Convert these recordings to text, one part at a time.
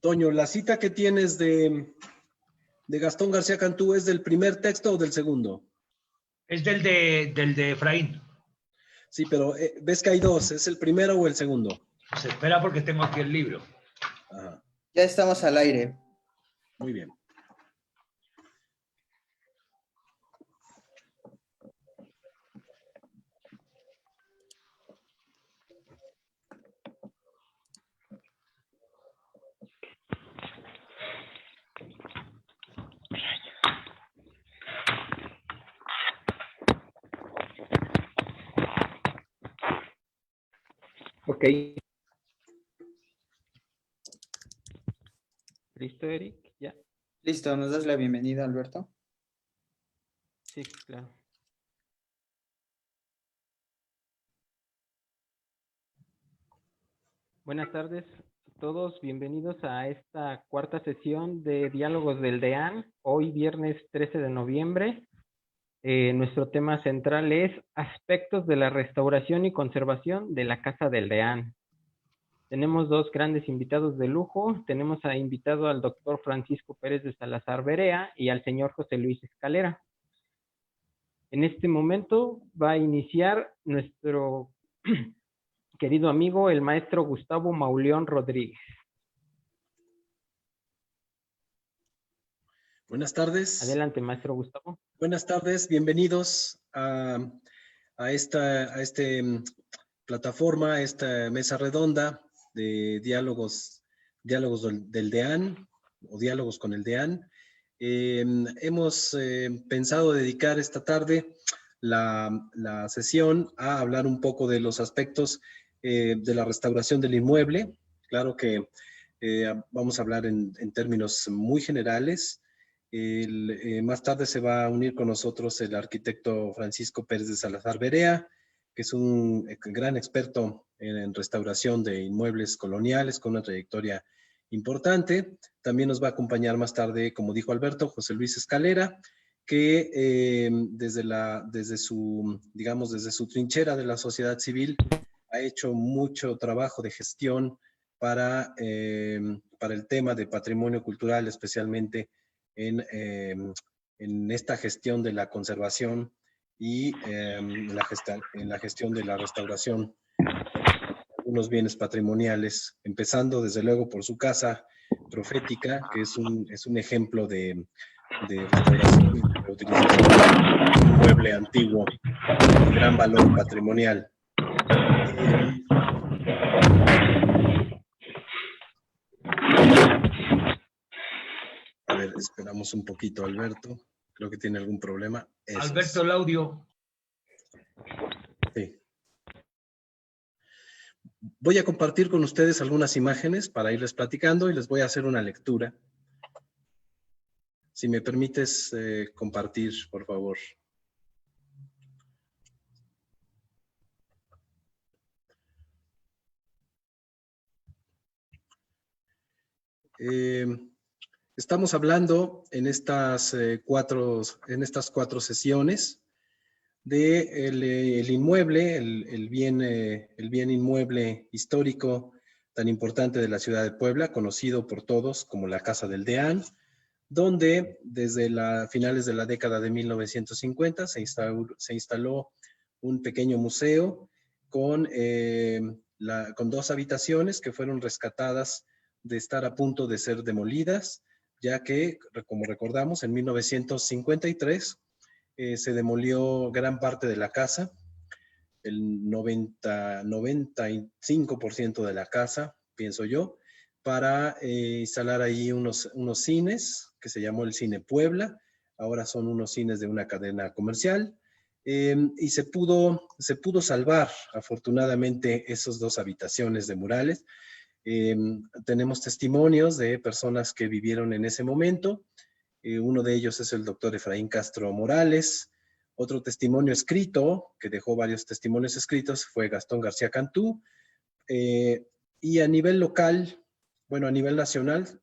Toño, ¿la cita que tienes de Gastón García Cantú es del primer texto o del segundo? Es del de Efraín. Sí, pero ves que hay dos, ¿es el primero o el segundo? Se espera porque tengo aquí el libro. Ajá. Ya estamos al aire. Muy bien. Ok. ¿Listo, Eric? ¿Ya? Listo, ¿nos das la bienvenida, Alberto? Sí, claro. Buenas tardes a todos, bienvenidos a esta cuarta sesión de Diálogos del DEAN, hoy viernes 13 de noviembre. Nuestro tema central es aspectos de la restauración y conservación de la Casa del DEAN. Tenemos dos grandes invitados de lujo. Tenemos invitado al doctor Francisco Pérez de Salazar Berea y al señor José Luis Escalera. En este momento va a iniciar nuestro querido amigo, el maestro Gustavo Mauleón Rodríguez. Buenas tardes. Adelante, maestro Gustavo. Buenas tardes, bienvenidos a esta plataforma, a esta mesa redonda de diálogos del DEAN o diálogos con el DEAN. Hemos pensado dedicar esta tarde la sesión a hablar un poco de los aspectos de la restauración del inmueble. Claro que vamos a hablar en términos muy generales. Más tarde se va a unir con nosotros el arquitecto Francisco Pérez de Salazar Berea, que es un gran experto en restauración de inmuebles coloniales con una trayectoria importante. También nos va a acompañar más tarde, como dijo Alberto, José Luis Escalera, que desde su trinchera de la sociedad civil ha hecho mucho trabajo de gestión para el tema de patrimonio cultural, especialmente en esta gestión de la conservación y en la gestión de la restauración de algunos bienes patrimoniales, empezando desde luego por su casa profética, que es un ejemplo de restauración y de utilización de un mueble antiguo de gran valor patrimonial. A ver, esperamos un poquito, Alberto. Creo que tiene algún problema. Eso Alberto, el audio. Sí. Voy a compartir con ustedes algunas imágenes para irles platicando y les voy a hacer una lectura. Si me permites compartir, por favor. Estamos hablando en estas cuatro sesiones de el inmueble, el bien inmueble histórico tan importante de la ciudad de Puebla, conocido por todos como la Casa del DEAN, donde desde finales de la década de 1950 se instaló un pequeño museo con dos habitaciones que fueron rescatadas de estar a punto de ser demolidas, ya que, como recordamos, en 1953 se demolió gran parte de la casa, el 95% de la casa, pienso yo, para instalar ahí unos cines, que se llamó el Cine Puebla, ahora son unos cines de una cadena comercial, y se pudo salvar, afortunadamente, esas dos habitaciones de murales. Tenemos testimonios de personas que vivieron en ese momento. Uno de ellos es el doctor Efraín Castro Morales. Otro testimonio escrito, que dejó varios testimonios escritos, fue Gastón García Cantú. Y a nivel local, bueno, a nivel nacional,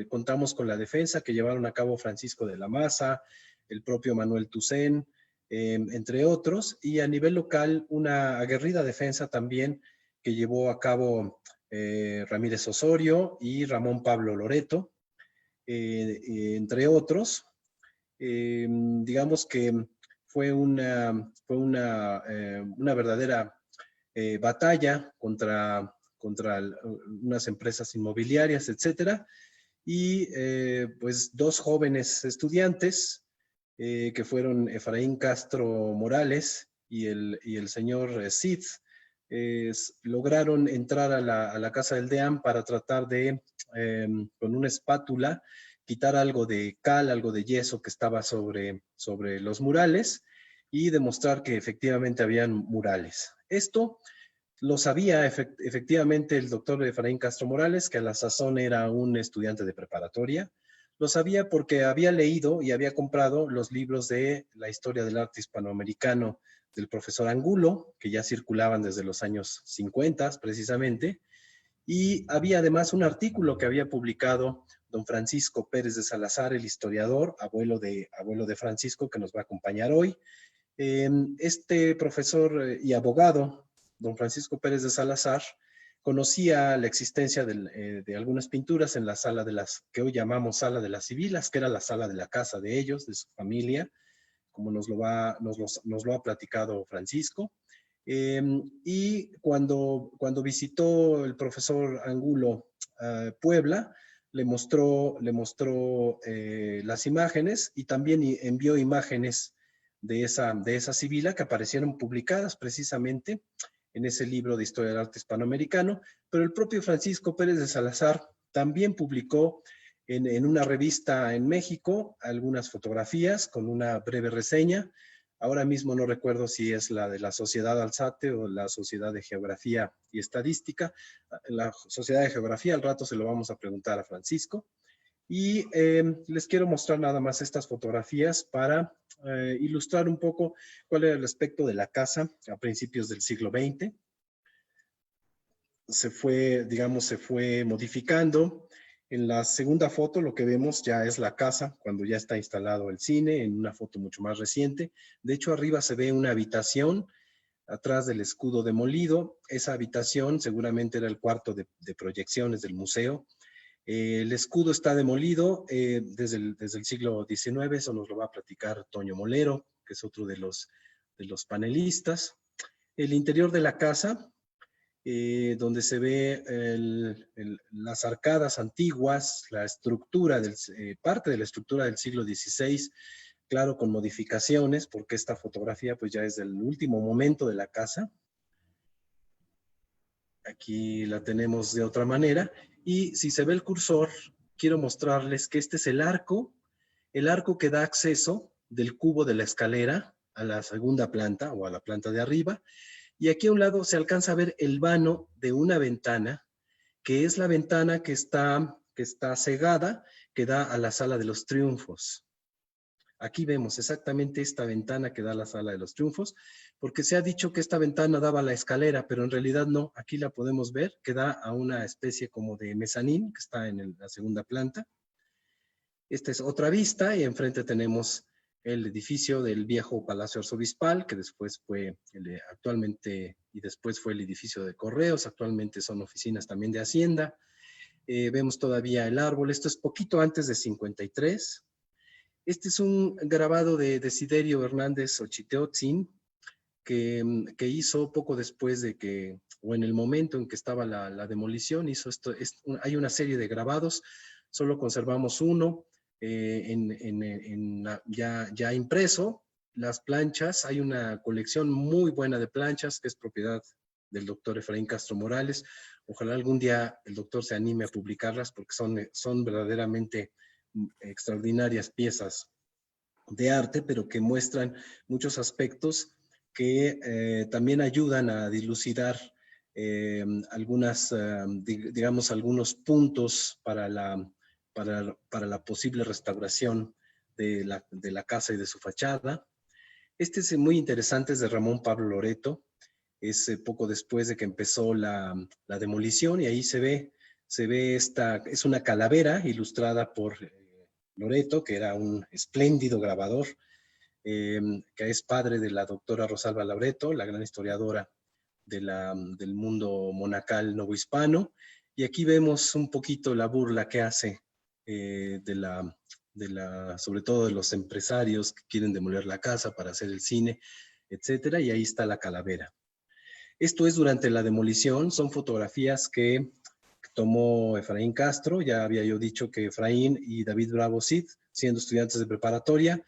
contamos con la defensa que llevaron a cabo Francisco de la Maza, el propio Manuel Toussaint, entre otros. Y a nivel local, una aguerrida defensa también que llevó a cabo Ramírez Osorio y Ramón Pablo Loreto, entre otros. Digamos que fue una verdadera batalla contra unas empresas inmobiliarias, etcétera. Y pues dos jóvenes estudiantes que fueron Efraín Castro Morales y el señor Cid, lograron entrar a la casa del deán para tratar de, con una espátula, quitar algo de cal, algo de yeso que estaba sobre los murales y demostrar que efectivamente habían murales. Esto lo sabía efectivamente el doctor Efraín Castro Morales, que a la sazón era un estudiante de preparatoria. Lo sabía porque había leído y había comprado los libros de la historia del arte hispanoamericano del profesor Angulo, que ya circulaban desde los años 50 precisamente. Y había además un artículo que había publicado don Francisco Pérez de Salazar, el historiador, abuelo de Francisco, que nos va a acompañar hoy. Este profesor y abogado, don Francisco Pérez de Salazar, conocía la existencia de algunas pinturas en la sala de las, que hoy llamamos Sala de las Sibilas, que era la sala de la casa de ellos, de su familia, como nos lo ha platicado Francisco. Y cuando visitó el profesor Angulo Puebla, le mostró las imágenes y también envió imágenes de esa sibila que aparecieron publicadas precisamente en ese libro de Historia del Arte Hispanoamericano, pero el propio Francisco Pérez de Salazar también publicó en una revista en México algunas fotografías con una breve reseña. Ahora mismo no recuerdo si es la de la Sociedad Alzate o la Sociedad de Geografía y Estadística. La Sociedad de Geografía, al rato se lo vamos a preguntar a Francisco. Y les quiero mostrar nada más estas fotografías para ilustrar un poco cuál era el aspecto de la casa a principios del siglo XX. Se fue modificando. En la segunda foto lo que vemos ya es la casa cuando ya está instalado el cine, en una foto mucho más reciente. De hecho, arriba se ve una habitación atrás del escudo demolido. Esa habitación seguramente era el cuarto de proyecciones del museo. El escudo está demolido desde el siglo XIX, eso nos lo va a platicar Toño Molero, que es otro de los panelistas. El interior de la casa, donde se ve las arcadas antiguas, la estructura, parte de la estructura del siglo XVI, claro, con modificaciones, porque esta fotografía pues ya es del último momento de la casa. Aquí la tenemos de otra manera. Y si se ve el cursor, quiero mostrarles que este es el arco que da acceso del cubo de la escalera a la segunda planta o a la planta de arriba. Y aquí a un lado se alcanza a ver el vano de una ventana, que es la ventana que está cegada, que da a la Sala de los Triunfos. Aquí vemos exactamente esta ventana que da a la Sala de los Triunfos, porque se ha dicho que esta ventana daba a la escalera, pero en realidad no. Aquí la podemos ver, que da a una especie como de mezanín, que está en la segunda planta. Esta es otra vista, y enfrente tenemos el edificio del viejo Palacio Arzobispal, que después fue, actualmente, y después fue el edificio de Correos, actualmente son oficinas también de Hacienda. Vemos todavía el árbol, esto es poquito antes de 53. Este es un grabado de Desiderio Hernández Ochiteotzin, que hizo poco después de que, o en el momento en que estaba la demolición, hizo esto. Hay una serie de grabados, solo conservamos uno ya impreso. Las planchas, hay una colección muy buena de planchas que es propiedad del doctor Efraín Castro Morales. Ojalá algún día el doctor se anime a publicarlas porque son verdaderamente extraordinarias piezas de arte, pero que muestran muchos aspectos que también ayudan a dilucidar algunos puntos para la posible restauración de la casa y de su fachada. Este es muy interesante, es de Ramón Pablo Loreto. Es poco después de que empezó la demolición, y ahí se ve es una calavera ilustrada por Loreto, que era un espléndido grabador, que es padre de la doctora Rosalba Loreto, la gran historiadora del mundo monacal novohispano. Y aquí vemos un poquito la burla que hace sobre todo de los empresarios que quieren demoler la casa para hacer el cine, etcétera, y ahí está la calavera. Esto es durante la demolición, son fotografías que tomó Efraín Castro. Ya había yo dicho que Efraín y David Bravo Cid, siendo estudiantes de preparatoria,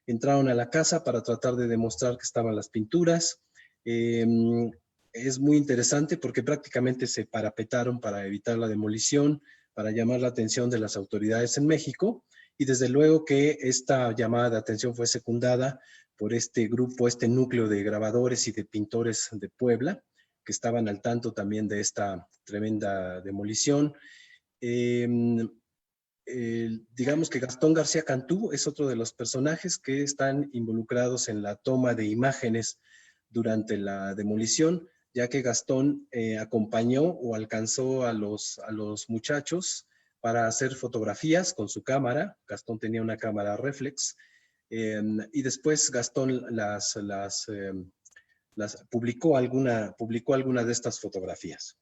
entraron a la casa para tratar de demostrar que estaban las pinturas. Es muy interesante porque prácticamente se parapetaron para evitar la demolición, para llamar la atención de las autoridades en México, y desde luego que esta llamada de atención fue secundada por este grupo, este núcleo de grabadores y de pintores de Puebla, que estaban al tanto también de esta tremenda demolición. Digamos que Gastón García Cantú es otro de los personajes que están involucrados en la toma de imágenes durante la demolición, ya que Gastón acompañó o alcanzó a los muchachos para hacer fotografías con su cámara. Gastón tenía una cámara reflex, y después Gastón publicó alguna de estas fotografías.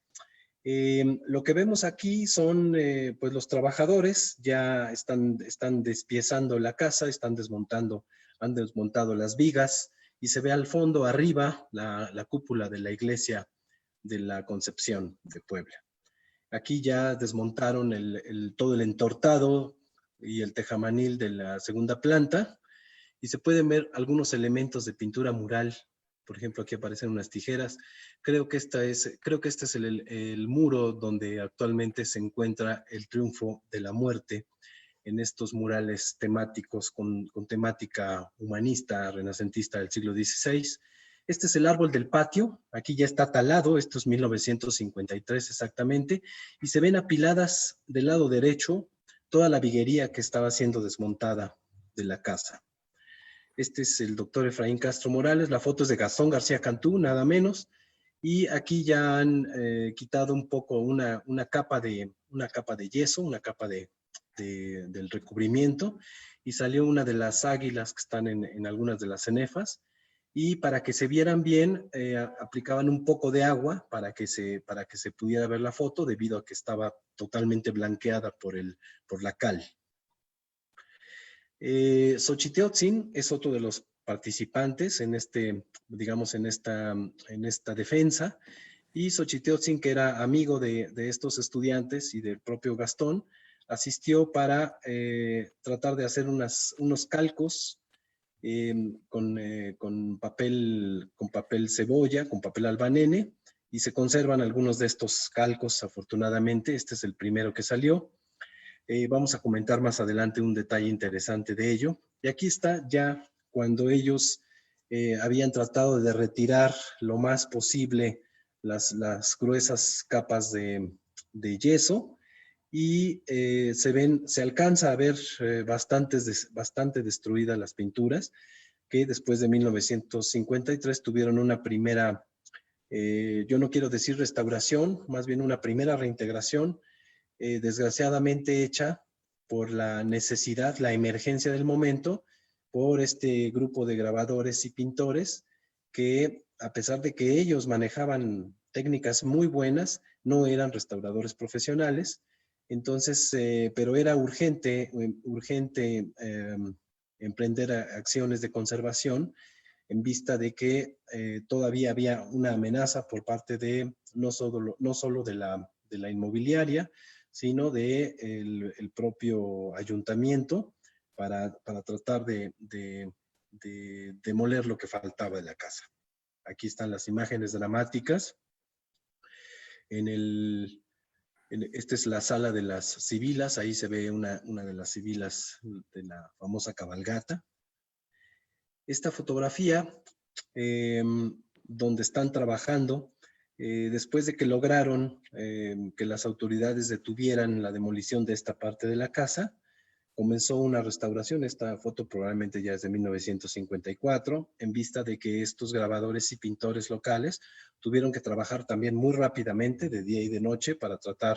Lo que vemos aquí son pues los trabajadores, ya están despiezando la casa, han desmontado las vigas, y se ve al fondo arriba la cúpula de la iglesia de la Concepción de Puebla. Aquí ya desmontaron todo el entortado y el tejamanil de la segunda planta, y se pueden ver algunos elementos de pintura mural. Por ejemplo, aquí aparecen unas tijeras. Creo que este es el muro donde actualmente se encuentra el triunfo de la muerte, en estos murales temáticos con temática humanista, renacentista del siglo XVI. Este es el árbol del patio. Aquí ya está talado. Esto es 1953 exactamente. Y se ven apiladas del lado derecho toda la viguería que estaba siendo desmontada de la casa. Este es el doctor Efraín Castro Morales. La foto es de Gastón García Cantú, nada menos. Y aquí ya han quitado un poco una capa de yeso, una capa del recubrimiento, y salió una de las águilas que están en algunas de las cenefas. Y para que se vieran bien, aplicaban un poco de agua para que se pudiera ver la foto, debido a que estaba totalmente blanqueada por la cal. Xochiteotzin es otro de los participantes en esta defensa, y Xochiteotzin, que era amigo de estos estudiantes y del propio Gastón, asistió para tratar de hacer unos calcos con papel cebolla, con papel albanene, y se conservan algunos de estos calcos, afortunadamente. Este es el primero que salió. Vamos a comentar más adelante un detalle interesante de ello. Y aquí está ya cuando ellos habían tratado de retirar lo más posible las gruesas capas de yeso, y se alcanza a ver bastante destruidas las pinturas, que después de 1953 tuvieron una primera, yo no quiero decir restauración, más bien una primera reintegración, desgraciadamente hecha por la necesidad, la emergencia del momento, por este grupo de grabadores y pintores que, a pesar de que ellos manejaban técnicas muy buenas, no eran restauradores profesionales. Entonces, pero era urgente emprender acciones de conservación, en vista de que todavía había una amenaza por parte de no solo de la inmobiliaria, sino del propio ayuntamiento, para tratar de demoler lo que faltaba de la casa. Aquí están las imágenes dramáticas. Esta es la sala de las Sibilas. Ahí se ve una de las Sibilas de la famosa cabalgata. Esta fotografía, donde están trabajando, después de que lograron que las autoridades detuvieran la demolición de esta parte de la casa, comenzó una restauración. Esta foto probablemente ya es de 1954, en vista de que estos grabadores y pintores locales tuvieron que trabajar también muy rápidamente, de día y de noche, para tratar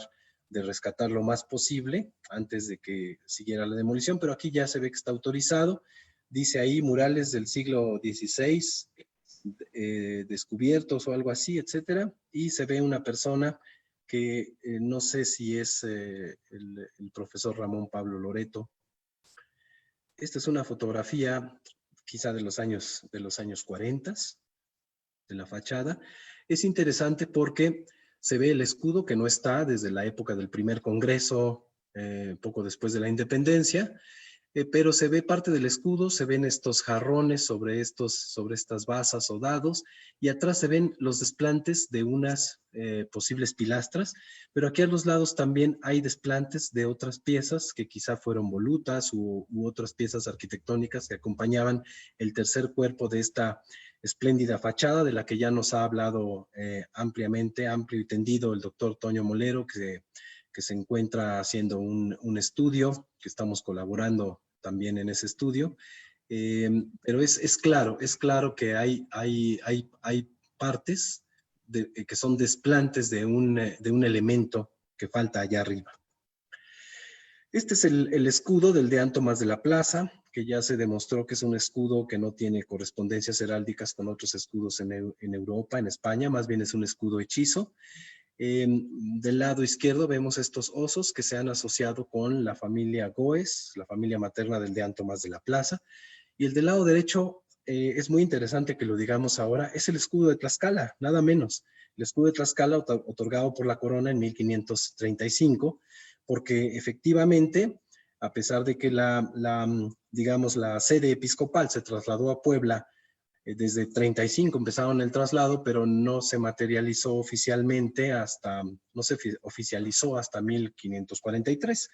de rescatar lo más posible antes de que siguiera la demolición. Pero aquí ya se ve que está autorizado. Dice ahí murales del siglo XVI, descubiertos o algo así, etcétera. Y se ve una persona que no sé si es el profesor Ramón Pablo Loreto. Esta es una fotografía quizá de los años 40 de la fachada. Es interesante porque se ve el escudo que no está desde la época del primer congreso, poco después de la independencia, pero se ve parte del escudo, se ven estos jarrones sobre estas basas o dados, y atrás se ven los desplantes de unas posibles pilastras, pero aquí a los lados también hay desplantes de otras piezas que quizá fueron volutas u otras piezas arquitectónicas que acompañaban el tercer cuerpo de esta espléndida fachada, de la que ya nos ha hablado amplio y tendido el doctor Toño Molero, que se encuentra haciendo un estudio, que estamos colaborando también en ese estudio. Pero es claro que hay partes que son desplantes de un elemento que falta allá arriba. Este es el escudo del deán Tomás de la Plaza, que ya se demostró que es un escudo que no tiene correspondencias heráldicas con otros escudos en Europa, en España, más bien es un escudo hechizo. Del lado izquierdo vemos estos osos que se han asociado con la familia Goes, la familia materna del deán Tomás de la Plaza. Y el del lado derecho, es muy interesante que lo digamos ahora, es el escudo de Tlaxcala, nada menos. El escudo de Tlaxcala otorgado por la corona en 1535, porque efectivamente, a pesar de que digamos, la sede episcopal se trasladó a Puebla, desde 35 empezaron el traslado, pero no se materializó oficialmente no se oficializó hasta 1543.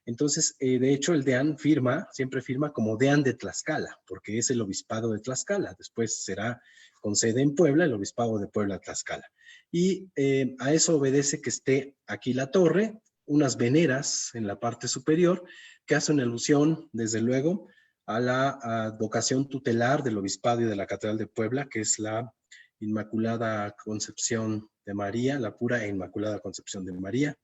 Entonces, de hecho, el deán siempre firma como deán de Tlaxcala, porque es el obispado de Tlaxcala. Después será con sede en Puebla, el obispado de Puebla-Tlaxcala. Y a eso obedece que esté aquí la torre, unas veneras en la parte superior, que hacen alusión, desde luego, a la advocación tutelar del Obispado y de la Catedral de Puebla, que es la Inmaculada Concepción de María, la pura e Inmaculada Concepción de María.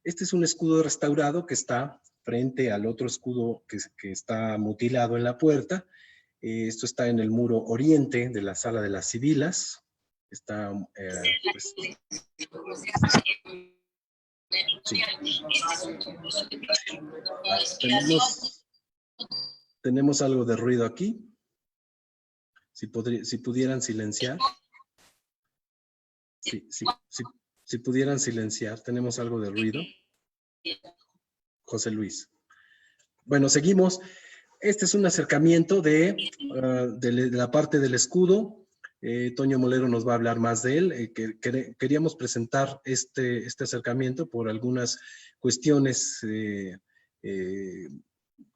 Este es un escudo restaurado que está frente al otro escudo que está mutilado en la puerta. Esto está en el muro oriente de la Sala de las Sibilas. Está, pues, sí. Tenemos algo de ruido aquí. Si pudieran silenciar. Si pudieran silenciar. Tenemos algo de ruido. José Luis. Bueno, seguimos. Este es un acercamiento de la parte del escudo. Toño Molero nos va a hablar más de él. Queríamos presentar este acercamiento por algunas cuestiones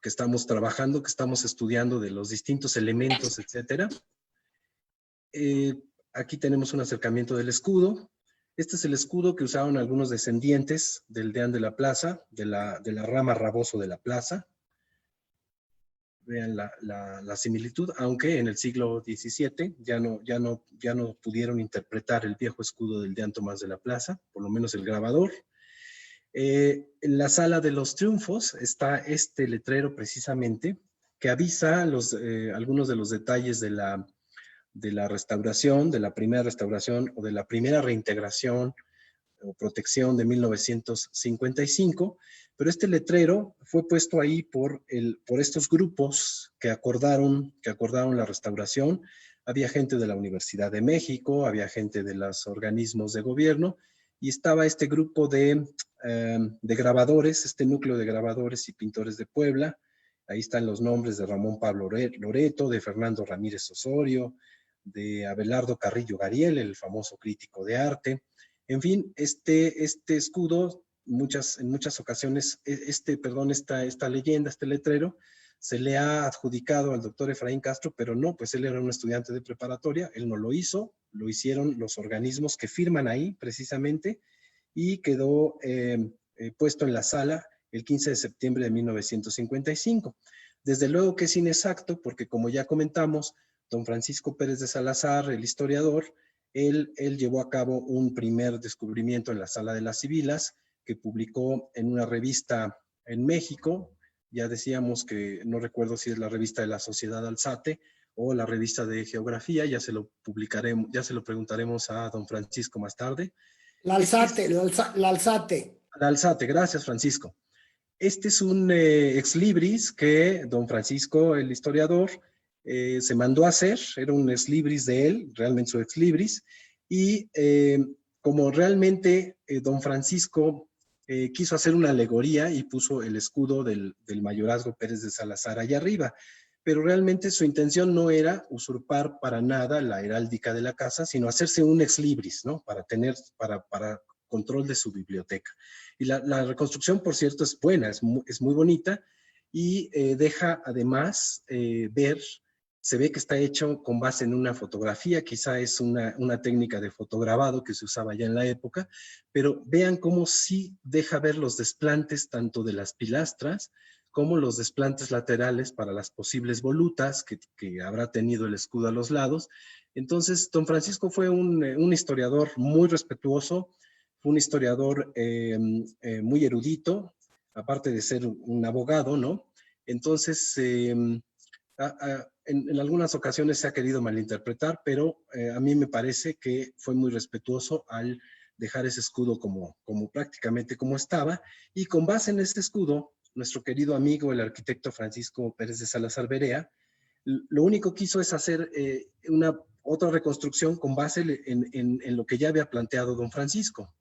que estamos trabajando, que estamos estudiando de los distintos elementos, etcétera. Aquí tenemos un acercamiento del escudo. Este es el escudo que usaron algunos descendientes del deán de la plaza, de la rama Raboso de la plaza. Vean la similitud, aunque en el siglo XVII ya no pudieron interpretar el viejo escudo del deán Tomás de la Plaza, por lo menos el grabador. En la Sala de los Triunfos está este letrero precisamente que avisa algunos de los detalles de la restauración, de la primera restauración o de la primera reintegración o protección de 1955, pero este letrero fue puesto ahí por estos grupos que acordaron la restauración. Había gente de la Universidad de México, había gente de los organismos de gobierno, y estaba este grupo de grabadores, este núcleo de grabadores y pintores de Puebla. Ahí están los nombres de Ramón Pablo Loreto, de Fernando Ramírez Osorio, de Abelardo Carrillo Gariel, el famoso crítico de arte. En fin, este escudo, en muchas ocasiones, esta leyenda, este letrero, se le ha adjudicado al doctor Efraín Castro, pero no, pues él era un estudiante de preparatoria, él no lo hizo, lo hicieron los organismos que firman ahí precisamente, y quedó puesto en la sala el 15 de septiembre de 1955. Desde luego que es inexacto, porque como ya comentamos, don Francisco Pérez de Salazar, el historiador, él llevó a cabo un primer descubrimiento en la Sala de las Sibilas, que publicó en una revista en México. Ya decíamos que no recuerdo si es la revista de la Sociedad Alzate o la revista de geografía, ya se lo publicaremos, ya se lo preguntaremos a don Francisco más tarde. La Alzate, la Alzate. La Alzate, gracias Francisco. Este es un ex libris que don Francisco, el historiador, se mandó a hacer, era un ex libris de él, realmente su ex libris, y como realmente don Francisco quiso hacer una alegoría y puso el escudo del mayorazgo Pérez de Salazar allá arriba, pero realmente su intención no era usurpar para nada la heráldica de la casa, sino hacerse un ex libris, ¿no? Para tener, para control de su biblioteca. Y la reconstrucción, por cierto, es buena, es muy bonita, y deja además ver, se ve que está hecho con base en una fotografía, quizá es una técnica de fotograbado que se usaba ya en la época, pero vean cómo sí deja ver los desplantes tanto de las pilastras como los desplantes laterales para las posibles volutas que habrá tenido el escudo a los lados. Entonces, don Francisco fue un historiador muy respetuoso, fue un historiador muy erudito, aparte de ser un abogado, ¿no? Entonces, en algunas ocasiones se ha querido malinterpretar, pero a mí me parece que fue muy respetuoso al dejar ese escudo como prácticamente como estaba, y con base en ese escudo, nuestro querido amigo, el arquitecto Francisco Pérez de Salazar Berea, lo único que hizo es hacer otra reconstrucción con base en lo que ya había planteado don Francisco.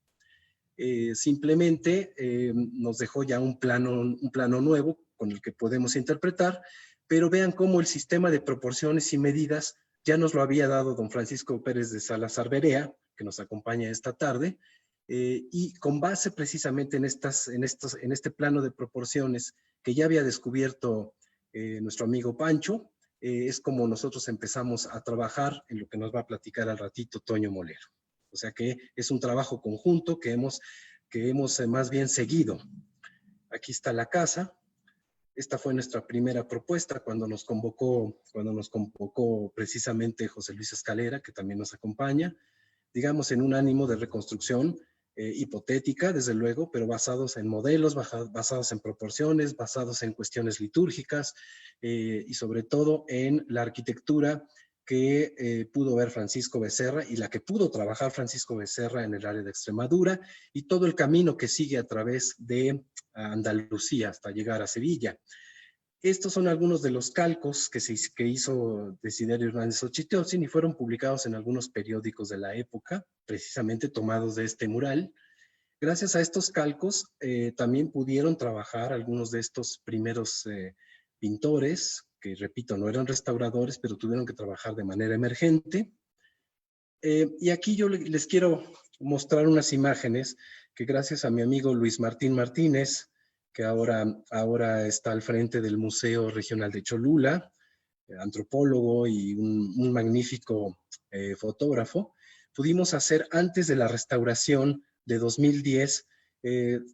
Simplemente nos dejó ya un plano nuevo con el que podemos interpretar, pero vean cómo el sistema de proporciones y medidas ya nos lo había dado don Francisco Pérez de Salazar Berea, que nos acompaña esta tarde, y con base precisamente en este plano de proporciones que ya había descubierto nuestro amigo Pancho, es como nosotros empezamos a trabajar en lo que nos va a platicar al ratito Toño Molero. O sea que es un trabajo conjunto que hemos más bien seguido. Aquí está la casa. Esta fue nuestra primera propuesta cuando nos convocó precisamente José Luis Escalera, que también nos acompaña, digamos en un ánimo de reconstrucción hipotética, desde luego, pero basados en modelos, basados en proporciones, basados en cuestiones litúrgicas y sobre todo en la arquitectura que pudo ver Francisco Becerra y la que pudo trabajar Francisco Becerra en el área de Extremadura y todo el camino que sigue a través de Andalucía hasta llegar a Sevilla. Estos son algunos de los calcos que hizo Desiderio Hernández Ochiteotzin y fueron publicados en algunos periódicos de la época, precisamente tomados de este mural. Gracias a estos calcos también pudieron trabajar algunos de estos primeros pintores, que repito, no eran restauradores, pero tuvieron que trabajar de manera emergente. Y aquí yo les quiero mostrar unas imágenes que gracias a mi amigo Luis Martín Martínez, que ahora está al frente del Museo Regional de Cholula, antropólogo y un magnífico fotógrafo, pudimos hacer antes de la restauración de 2010.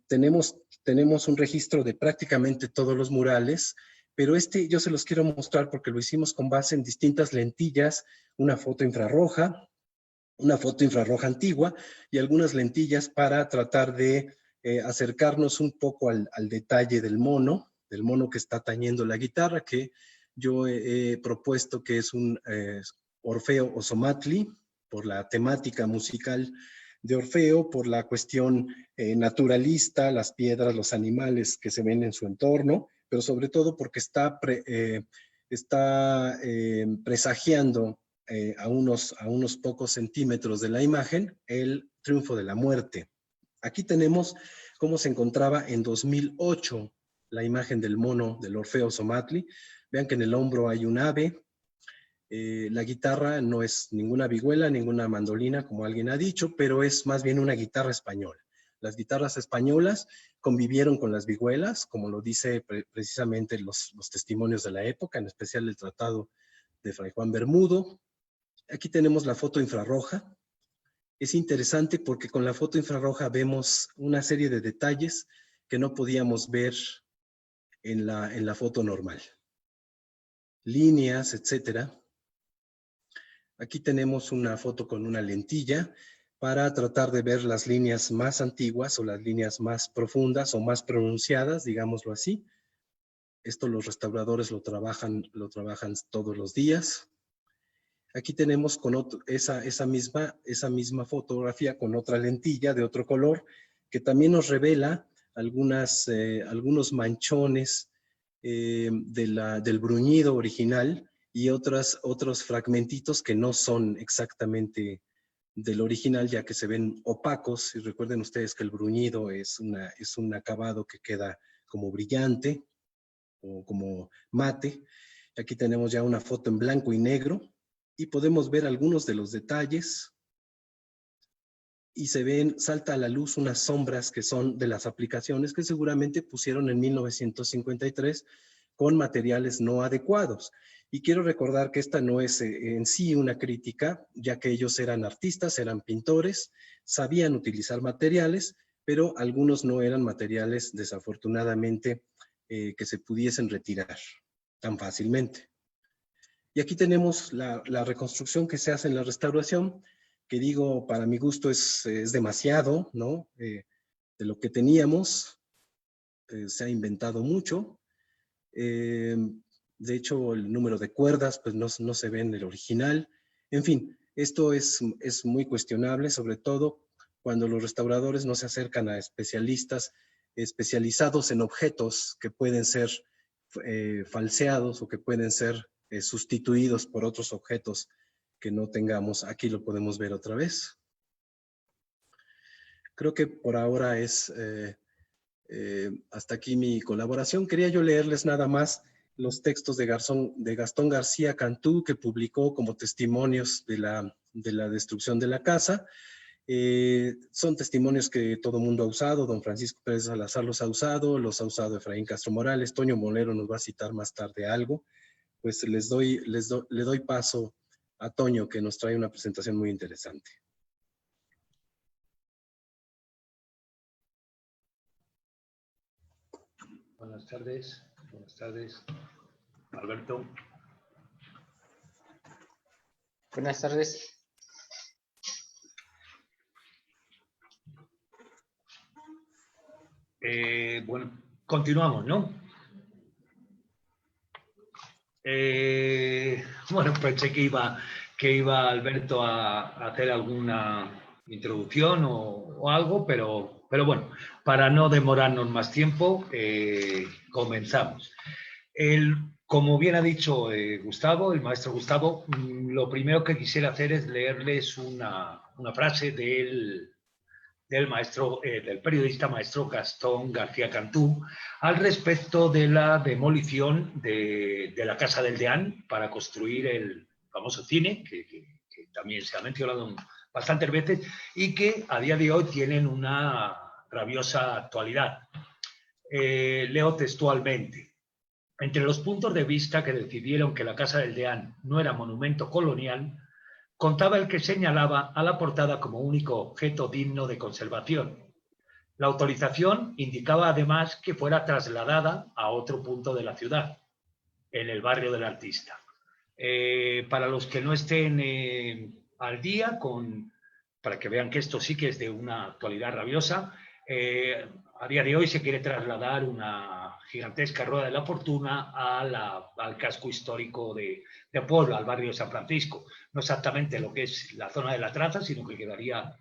Tenemos un registro de prácticamente todos los murales, pero yo se los quiero mostrar porque lo hicimos con base en distintas lentillas, una foto infrarroja antigua y algunas lentillas para tratar de acercarnos un poco al detalle del mono que está tañendo la guitarra, que yo he propuesto que es un Orfeo Ozomatli, por la temática musical de Orfeo, por la cuestión naturalista, las piedras, los animales que se ven en su entorno, pero sobre todo porque está presagiando a unos pocos centímetros de la imagen el triunfo de la muerte. Aquí tenemos cómo se encontraba en 2008 la imagen del mono del Orfeo Ozomatli. Vean que en el hombro hay un ave. La guitarra no es ninguna vihuela, ninguna mandolina, como alguien ha dicho, pero es más bien una guitarra española. Las guitarras españolas convivieron con las vihuelas, como lo dice precisamente los testimonios de la época, en especial el tratado de Fray Juan Bermudo. Aquí tenemos la foto infrarroja. Es interesante porque con la foto infrarroja vemos una serie de detalles que no podíamos ver en la foto normal. Líneas, etcétera. Aquí tenemos una foto con una lentilla para tratar de ver las líneas más antiguas o las líneas más profundas o más pronunciadas, digámoslo así. Esto los restauradores lo trabajan todos los días. Aquí tenemos esa misma fotografía con otra lentilla de otro color que también nos revela algunos manchones del bruñido original y otros fragmentitos que no son exactamente del original, ya que se ven opacos. Y recuerden ustedes que el bruñido es un acabado que queda como brillante o como mate. Aquí tenemos ya una foto en blanco y negro y podemos ver algunos de los detalles y salta a la luz unas sombras que son de las aplicaciones que seguramente pusieron en 1953 con materiales no adecuados. Y quiero recordar que esta no es en sí una crítica, ya que ellos eran artistas, eran pintores, sabían utilizar materiales, pero algunos no eran materiales, desafortunadamente, que se pudiesen retirar tan fácilmente. Y aquí tenemos la reconstrucción que se hace en la restauración, que digo, para mi gusto es demasiado, ¿no? De lo que teníamos, se ha inventado mucho. De hecho, el número de cuerdas pues no se ve en el original. En fin, esto es muy cuestionable, sobre todo cuando los restauradores no se acercan a especialistas especializados en objetos que pueden ser falseados o que pueden ser sustituidos por otros objetos que no tengamos. Aquí lo podemos ver otra vez. Creo que por ahora es hasta aquí mi colaboración. Quería yo leerles nada más los textos de Gastón García Cantú, que publicó como testimonios de la destrucción de la casa. Son testimonios que todo el mundo ha usado, don Francisco Pérez Salazar los ha usado Efraín Castro Morales, Toño Molero nos va a citar más tarde algo. Pues le doy paso a Toño, que nos trae una presentación muy interesante. Buenas tardes, Alberto. Buenas tardes. Bueno, continuamos, ¿no? Bueno, pensé que iba Alberto a hacer alguna introducción o algo, pero bueno, para no demorarnos más tiempo, comenzamos. Como bien ha dicho Gustavo, el maestro Gustavo, lo primero que quisiera hacer es leerles una frase del periodista maestro Gastón García Cantú al respecto de la demolición de la Casa del Deán para construir el famoso cine, que también se ha mencionado bastantes veces y que a día de hoy tienen una rabiosa actualidad. Leo textualmente. Entre los puntos de vista que decidieron que la Casa del Deán no era monumento colonial, contaba el que señalaba a la portada como único objeto digno de conservación. La autorización indicaba además que fuera trasladada a otro punto de la ciudad, en el barrio del Artista. Para los que no estén al día, para que vean que esto sí que es de una actualidad rabiosa, a día de hoy se quiere trasladar una gigantesca rueda de la fortuna al casco histórico de Puebla, al barrio de San Francisco. No exactamente lo que es la zona de la traza, sino que quedaría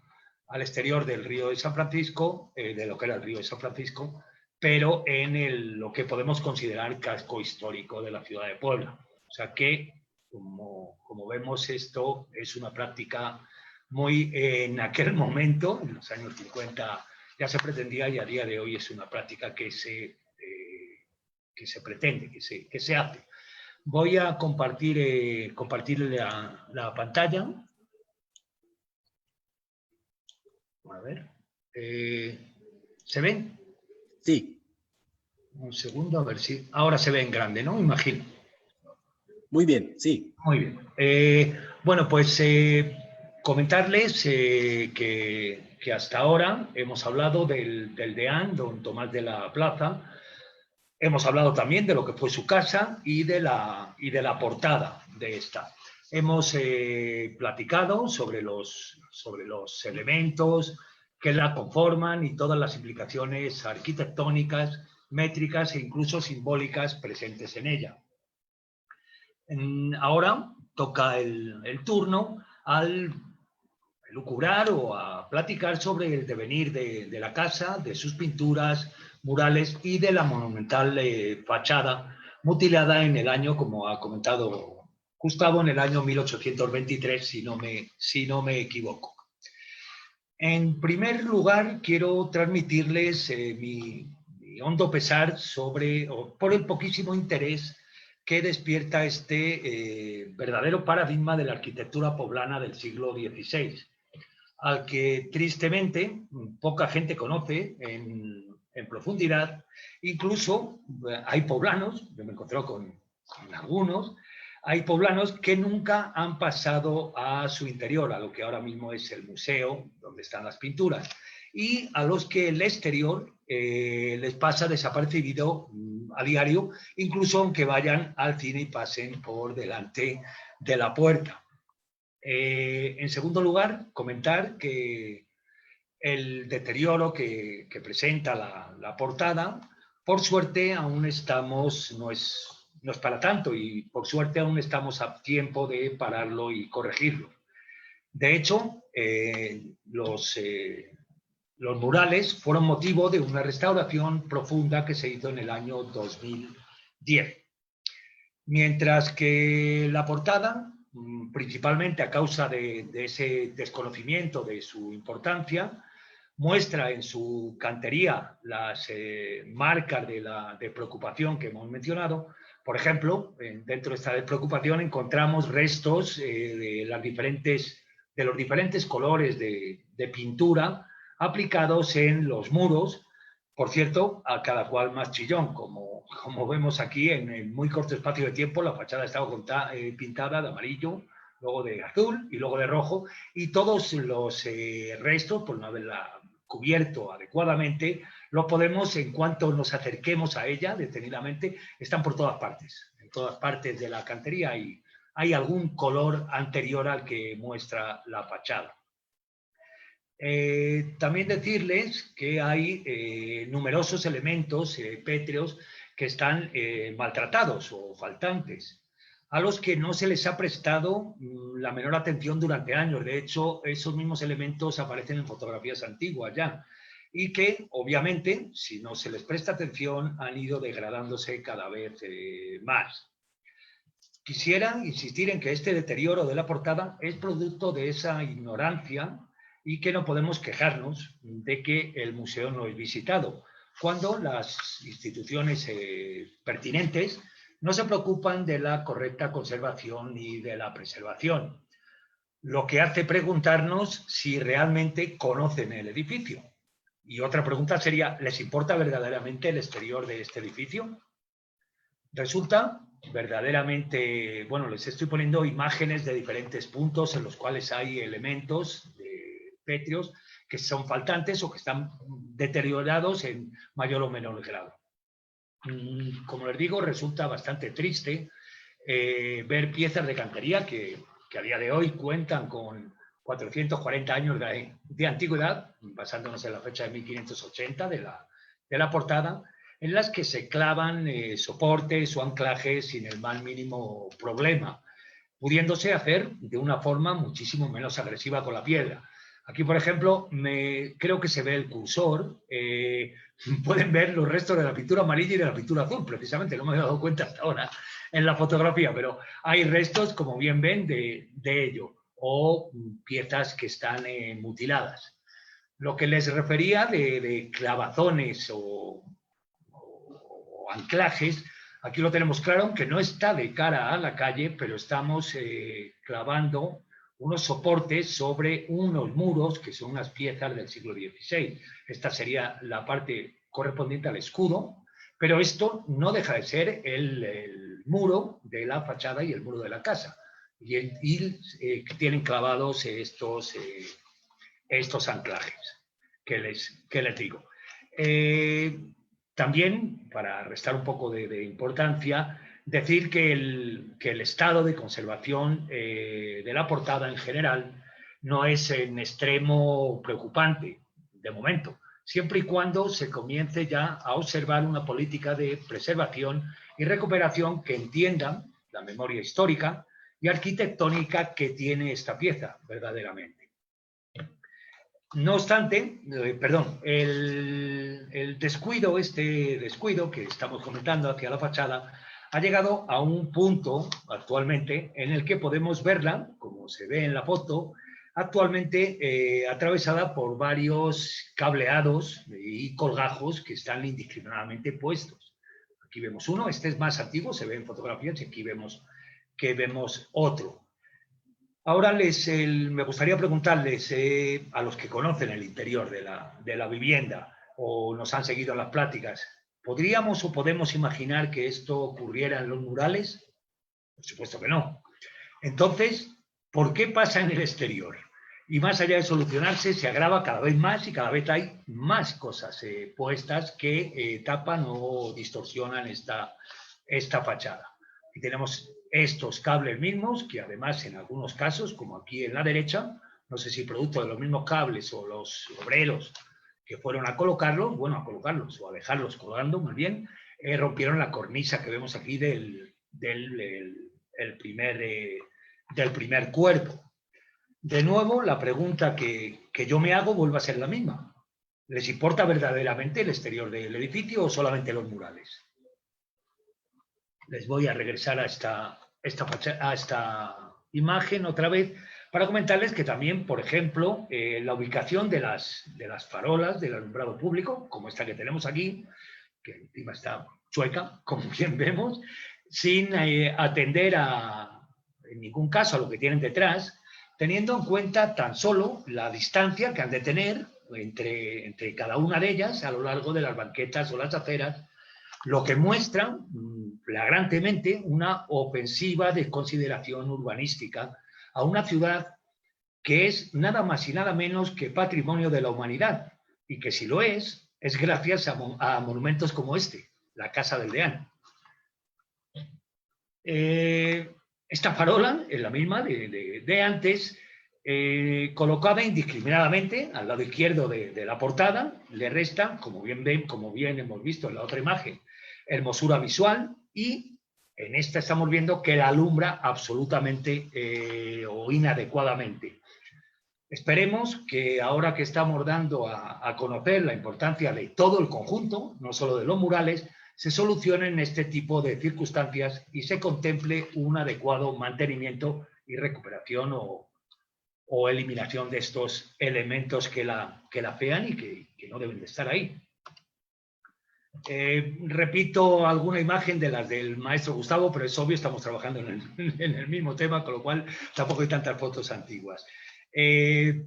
al exterior del río de San Francisco, de lo que era el río de San Francisco, pero en lo que podemos considerar casco histórico de la ciudad de Puebla. O sea que, como vemos, esto es una práctica muy, en aquel momento, en los años 50, ya se pretendía, y a día de hoy es una práctica que se pretende, que se hace. Voy a compartir la pantalla. A ver. ¿Se ven? Sí. Un segundo, a ver si... Ahora se ve en grande, ¿no? Imagino. Muy bien, sí. Muy bien. Bueno, pues comentarles que hasta ahora hemos hablado del deán, don Tomás de la Plaza. Hemos hablado también de lo que fue su casa y de la portada de esta. Hemos platicado sobre los elementos que la conforman y todas las implicaciones arquitectónicas métricas e incluso simbólicas presentes en ella. Ahora toca el turno al lucubrar o a platicar sobre el devenir de la casa, de sus pinturas, murales y de la monumental fachada mutilada en el año, como ha comentado Gustavo, en el año 1823, si no me equivoco. En primer lugar, quiero transmitirles mi hondo pesar por el poquísimo interés que despierta este verdadero paradigma de la arquitectura poblana del siglo XVI, al que tristemente poca gente conoce en profundidad. Incluso hay poblanos, yo me encontré con algunos, hay poblanos que nunca han pasado a su interior, a lo que ahora mismo es el museo, donde están las pinturas, y a los que el exterior les pasa desapercibido a diario, incluso aunque vayan al cine y pasen por delante de la puerta. En segundo lugar, comentar que el deterioro que presenta la portada, por suerte aún estamos, no es para tanto, y por suerte aún estamos a tiempo de pararlo y corregirlo. De hecho, los murales fueron motivo de una restauración profunda que se hizo en el año 2010. Mientras que la portada, principalmente a causa de ese desconocimiento de su importancia, muestra en su cantería las marcas de preocupación que hemos mencionado. Por ejemplo, dentro de esta preocupación encontramos restos de los diferentes colores de pintura aplicados en los muros, por cierto, a cada cual más chillón. Como vemos aquí, en muy corto espacio de tiempo, la fachada estaba pintada de amarillo, luego de azul y luego de rojo, y todos los restos, por no haberla cubierto adecuadamente, los podemos, en cuanto nos acerquemos a ella detenidamente, están por todas partes. En todas partes de la cantería hay algún color anterior al que muestra la fachada. También decirles que hay numerosos elementos pétreos que están maltratados o faltantes, a los que no se les ha prestado la menor atención durante años. De hecho, esos mismos elementos aparecen en fotografías antiguas ya, y que, obviamente, si no se les presta atención, han ido degradándose cada vez más. Quisiera insistir en que este deterioro de la portada es producto de esa ignorancia y que no podemos quejarnos de que el museo no es visitado, cuando las instituciones pertinentes no se preocupan de la correcta conservación ni de la preservación, lo que hace preguntarnos si realmente conocen el edificio. Y otra pregunta sería, ¿les importa verdaderamente el exterior de este edificio? Resulta verdaderamente, bueno, les estoy poniendo imágenes de diferentes puntos en los cuales hay elementos pétreos que son faltantes o que están deteriorados en mayor o menor grado. Como les digo, resulta bastante triste ver piezas de cantería que a día de hoy cuentan con 440 años de antigüedad, basándonos en la fecha de 1580 de la portada, en las que se clavan soportes o anclajes sin el más mínimo problema, pudiéndose hacer de una forma muchísimo menos agresiva con la piedra. Aquí, por ejemplo, creo que se ve el cursor. Pueden ver los restos de la pintura amarilla y de la pintura azul, precisamente. No me he dado cuenta hasta ahora en la fotografía, pero hay restos, como bien ven, de ello, o piezas que están mutiladas. Lo que les refería de clavazones o anclajes, aquí lo tenemos claro, aunque no está de cara a la calle, pero estamos clavando unos soportes sobre unos muros que son unas piezas del siglo XVI. Esta sería la parte correspondiente al escudo, pero esto no deja de ser el muro de la fachada y el muro de la casa. Y tienen clavados estos anclajes que les digo. También, para restar un poco de importancia, decir que el estado de conservación de la portada en general no es en extremo preocupante, de momento. siempre y cuando se comience ya a observar una política de preservación y recuperación que entienda la memoria histórica y arquitectónica que tiene esta pieza, verdaderamente. No obstante, el descuido que estamos comentando hacia la fachada ha llegado a un punto actualmente en el que podemos verla, como se ve en la foto, actualmente atravesada por varios cableados y colgajos que están indiscriminadamente puestos. Aquí vemos uno, este es más antiguo, se ve en fotografías, y aquí vemos que vemos otro. Ahora me gustaría preguntarles a los que conocen el interior de la vivienda o nos han seguido en las pláticas, ¿podríamos o podemos imaginar que esto ocurriera en los murales? Por supuesto que no. Entonces, ¿por qué pasa en el exterior? Y más allá de solucionarse, se agrava cada vez más y cada vez hay más cosas puestas que tapan o distorsionan esta fachada. Y tenemos estos cables mismos, que además en algunos casos, como aquí en la derecha, no sé si producto de los mismos cables o los obreros que fueron a colocarlos, o a dejarlos colgando más bien, rompieron la cornisa que vemos aquí del primer cuerpo. De nuevo, la pregunta que yo me hago vuelve a ser la misma. ¿Les importa verdaderamente el exterior del edificio o solamente los murales? Les voy a regresar a esta imagen otra vez para comentarles que también, por ejemplo, la ubicación de las farolas del alumbrado público, como esta que tenemos aquí, que encima está chueca, como bien vemos, sin atender en ningún caso a lo que tienen detrás, teniendo en cuenta tan solo la distancia que han de tener entre cada una de ellas a lo largo de las banquetas o las aceras, lo que muestra flagrantemente una ofensiva de consideración urbanística a una ciudad que es nada más y nada menos que patrimonio de la humanidad, y que si lo es gracias a monumentos como este, la Casa del Deán. Esta farola es la misma de antes, colocada indiscriminadamente al lado izquierdo de la portada, le resta, como bien hemos visto en la otra imagen, hermosura visual, y en esta estamos viendo que la alumbra absolutamente o inadecuadamente. Esperemos que ahora que estamos dando a conocer la importancia de todo el conjunto, no solo de los murales, se solucionen este tipo de circunstancias y se contemple un adecuado mantenimiento y recuperación o eliminación de estos elementos que la afean y que no deben de estar ahí. Repito alguna imagen de las del maestro Gustavo, pero es obvio, estamos trabajando en el mismo tema, con lo cual tampoco hay tantas fotos antiguas.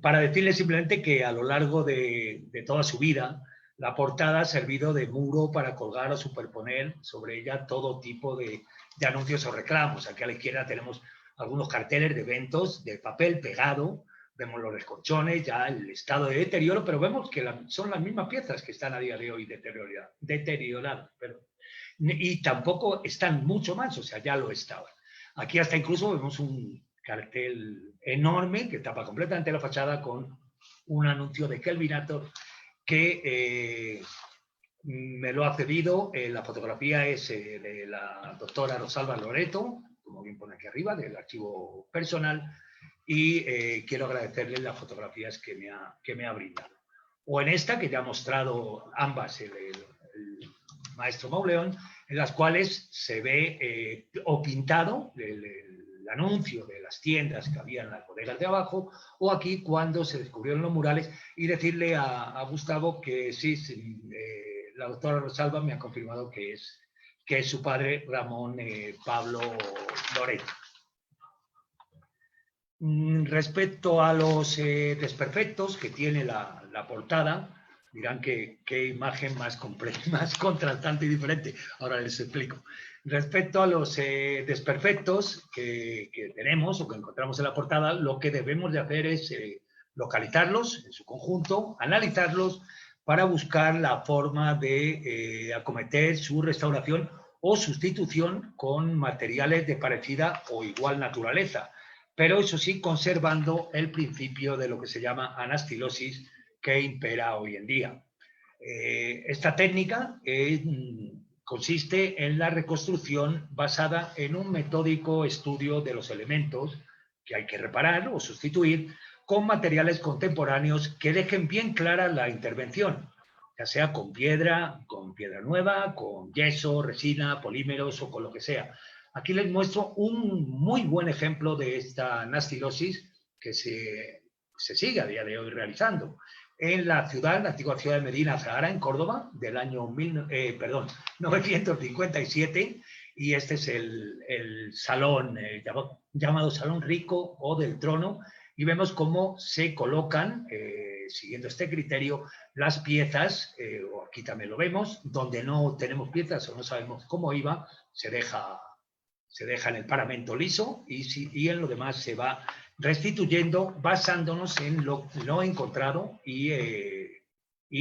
Para decirles simplemente que a lo largo de toda su vida, la portada ha servido de muro para colgar o superponer sobre ella todo tipo de anuncios o reclamos. Aquí a la izquierda tenemos algunos carteles de eventos de papel pegado, vemos los descolchones, ya el estado de deterioro, pero vemos que son las mismas piezas que están a día de hoy deterioradas. Y tampoco están mucho más, o sea, ya lo estaban. Aquí hasta incluso vemos un cartel enorme que tapa completamente la fachada con un anuncio de Kelvinator que me lo ha cedido. La fotografía es de la doctora Rosalba Loreto, como bien pone aquí arriba, del archivo personal, y quiero agradecerle las fotografías que me ha brindado. O en esta, que ya ha mostrado ambas el maestro Mauleón, en las cuales se ve o pintado el anuncio de las tiendas que había en las bodegas de abajo, o aquí cuando se descubrieron los murales, y decirle a Gustavo que sí, la doctora Rosalba me ha confirmado que es su padre, Ramón Pablo Loreto. Respecto a los desperfectos que tiene la portada, dirán que qué imagen más contrastante y diferente. Ahora les explico. Respecto a los desperfectos que tenemos o que encontramos en la portada, lo que debemos de hacer es localizarlos en su conjunto, analizarlos para buscar la forma de acometer su restauración o sustitución con materiales de parecida o igual naturaleza, pero eso sí conservando el principio de lo que se llama anastilosis que impera hoy en día. Esta técnica consiste en la reconstrucción basada en un metódico estudio de los elementos que hay que reparar o sustituir con materiales contemporáneos que dejen bien clara la intervención, ya sea con piedra nueva, con yeso, resina, polímeros o con lo que sea. Aquí les muestro un muy buen ejemplo de esta anastilosis que se sigue a día de hoy realizando en la antigua ciudad de Medina Zahara, en Córdoba, del año 957, y este es el salón llamado Salón Rico o del Trono, y vemos cómo se colocan, siguiendo este criterio, las piezas, o aquí también lo vemos, donde no tenemos piezas o no sabemos cómo iba, se deja en el paramento liso y en lo demás se va restituyendo basándonos en lo encontrado y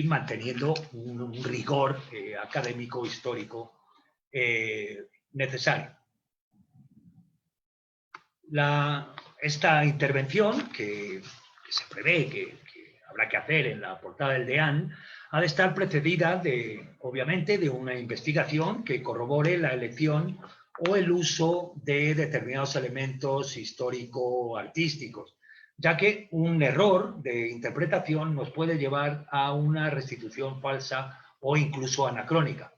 manteniendo un rigor académico, histórico necesario. Esta intervención que se prevé que habrá que hacer en la portada del DEAN ha de estar precedida, obviamente, de una investigación que corrobore la elección o el uso de determinados elementos histórico-artísticos, ya que un error de interpretación nos puede llevar a una restitución falsa o incluso anacrónica.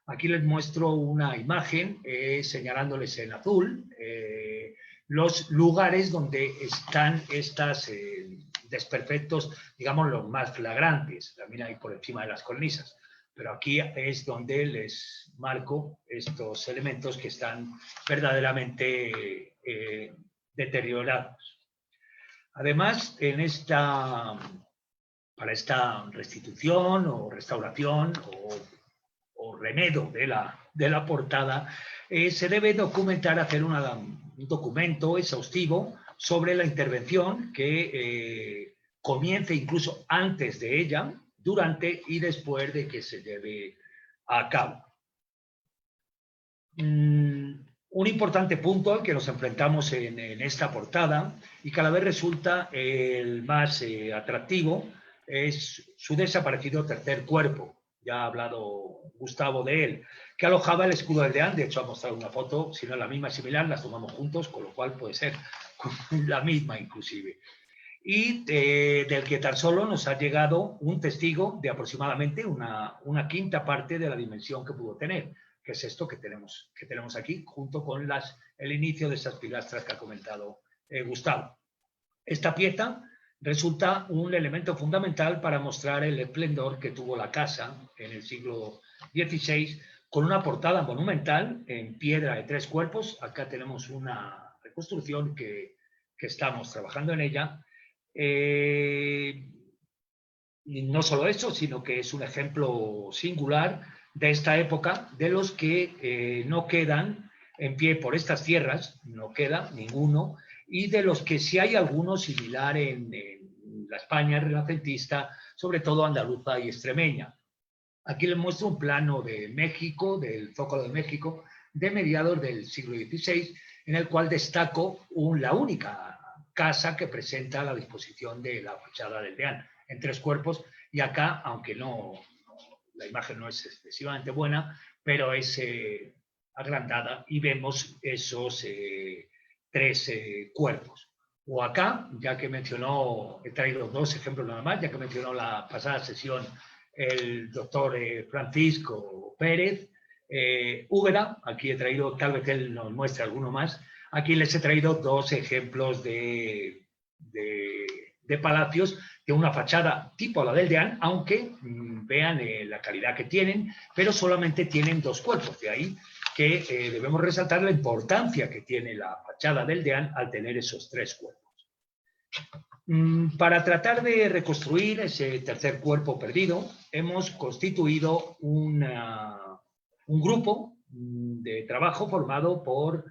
Aquí les muestro una imagen señalándoles en azul los lugares donde están estas desperfectos, digamos, los más flagrantes, también hay por encima de las cornisas. Pero aquí es donde les marco estos elementos que están verdaderamente deteriorados. Además, para esta restitución o restauración o remedo de la portada, se debe documentar, hacer un documento exhaustivo sobre la intervención que comience incluso antes de ella, durante y después de que se lleve a cabo. Un importante punto al que nos enfrentamos en esta portada y que a la vez resulta el más atractivo es su desaparecido tercer cuerpo. Ya ha hablado Gustavo de él, que alojaba el escudo del DEAN. De hecho, ha mostrado una foto, si no es la misma, similar, las tomamos juntos, con lo cual puede ser la misma inclusive. Y del que tan solo nos ha llegado un testigo de aproximadamente una quinta parte de la dimensión que pudo tener, que es esto que tenemos aquí, junto con el inicio de esas pilastras que ha comentado Gustavo. Esta pieza resulta un elemento fundamental para mostrar el esplendor que tuvo la casa en el siglo XVI, con una portada monumental en piedra de 3 cuerpos. Acá tenemos una reconstrucción que estamos trabajando en ella. No solo eso, sino que es un ejemplo singular de esta época, de los que no quedan en pie por estas tierras, no queda ninguno, y de los que sí hay alguno similar en la España renacentista, sobre todo andaluza y extremeña. Aquí les muestro un plano de México, del Zócalo de México, de mediados del siglo XVI, en el cual destaco la única casa que presenta la disposición de la fachada del DEAN en 3 cuerpos, y acá, aunque la imagen no es excesivamente buena, pero es agrandada y vemos esos 3 cuerpos. O acá, ya que mencionó, he traído 2 ejemplos nada más, ya que mencionó la pasada sesión el doctor Francisco Pérez Úbeda, aquí he traído, tal vez él nos muestre alguno más, aquí les he traído 2 ejemplos de palacios de una fachada tipo la del DEAN, aunque vean la calidad que tienen, pero solamente tienen 2 cuerpos. De ahí que debemos resaltar la importancia que tiene la fachada del DEAN al tener esos 3 cuerpos. Para tratar de reconstruir ese tercer cuerpo perdido, hemos constituido un grupo de trabajo formado por,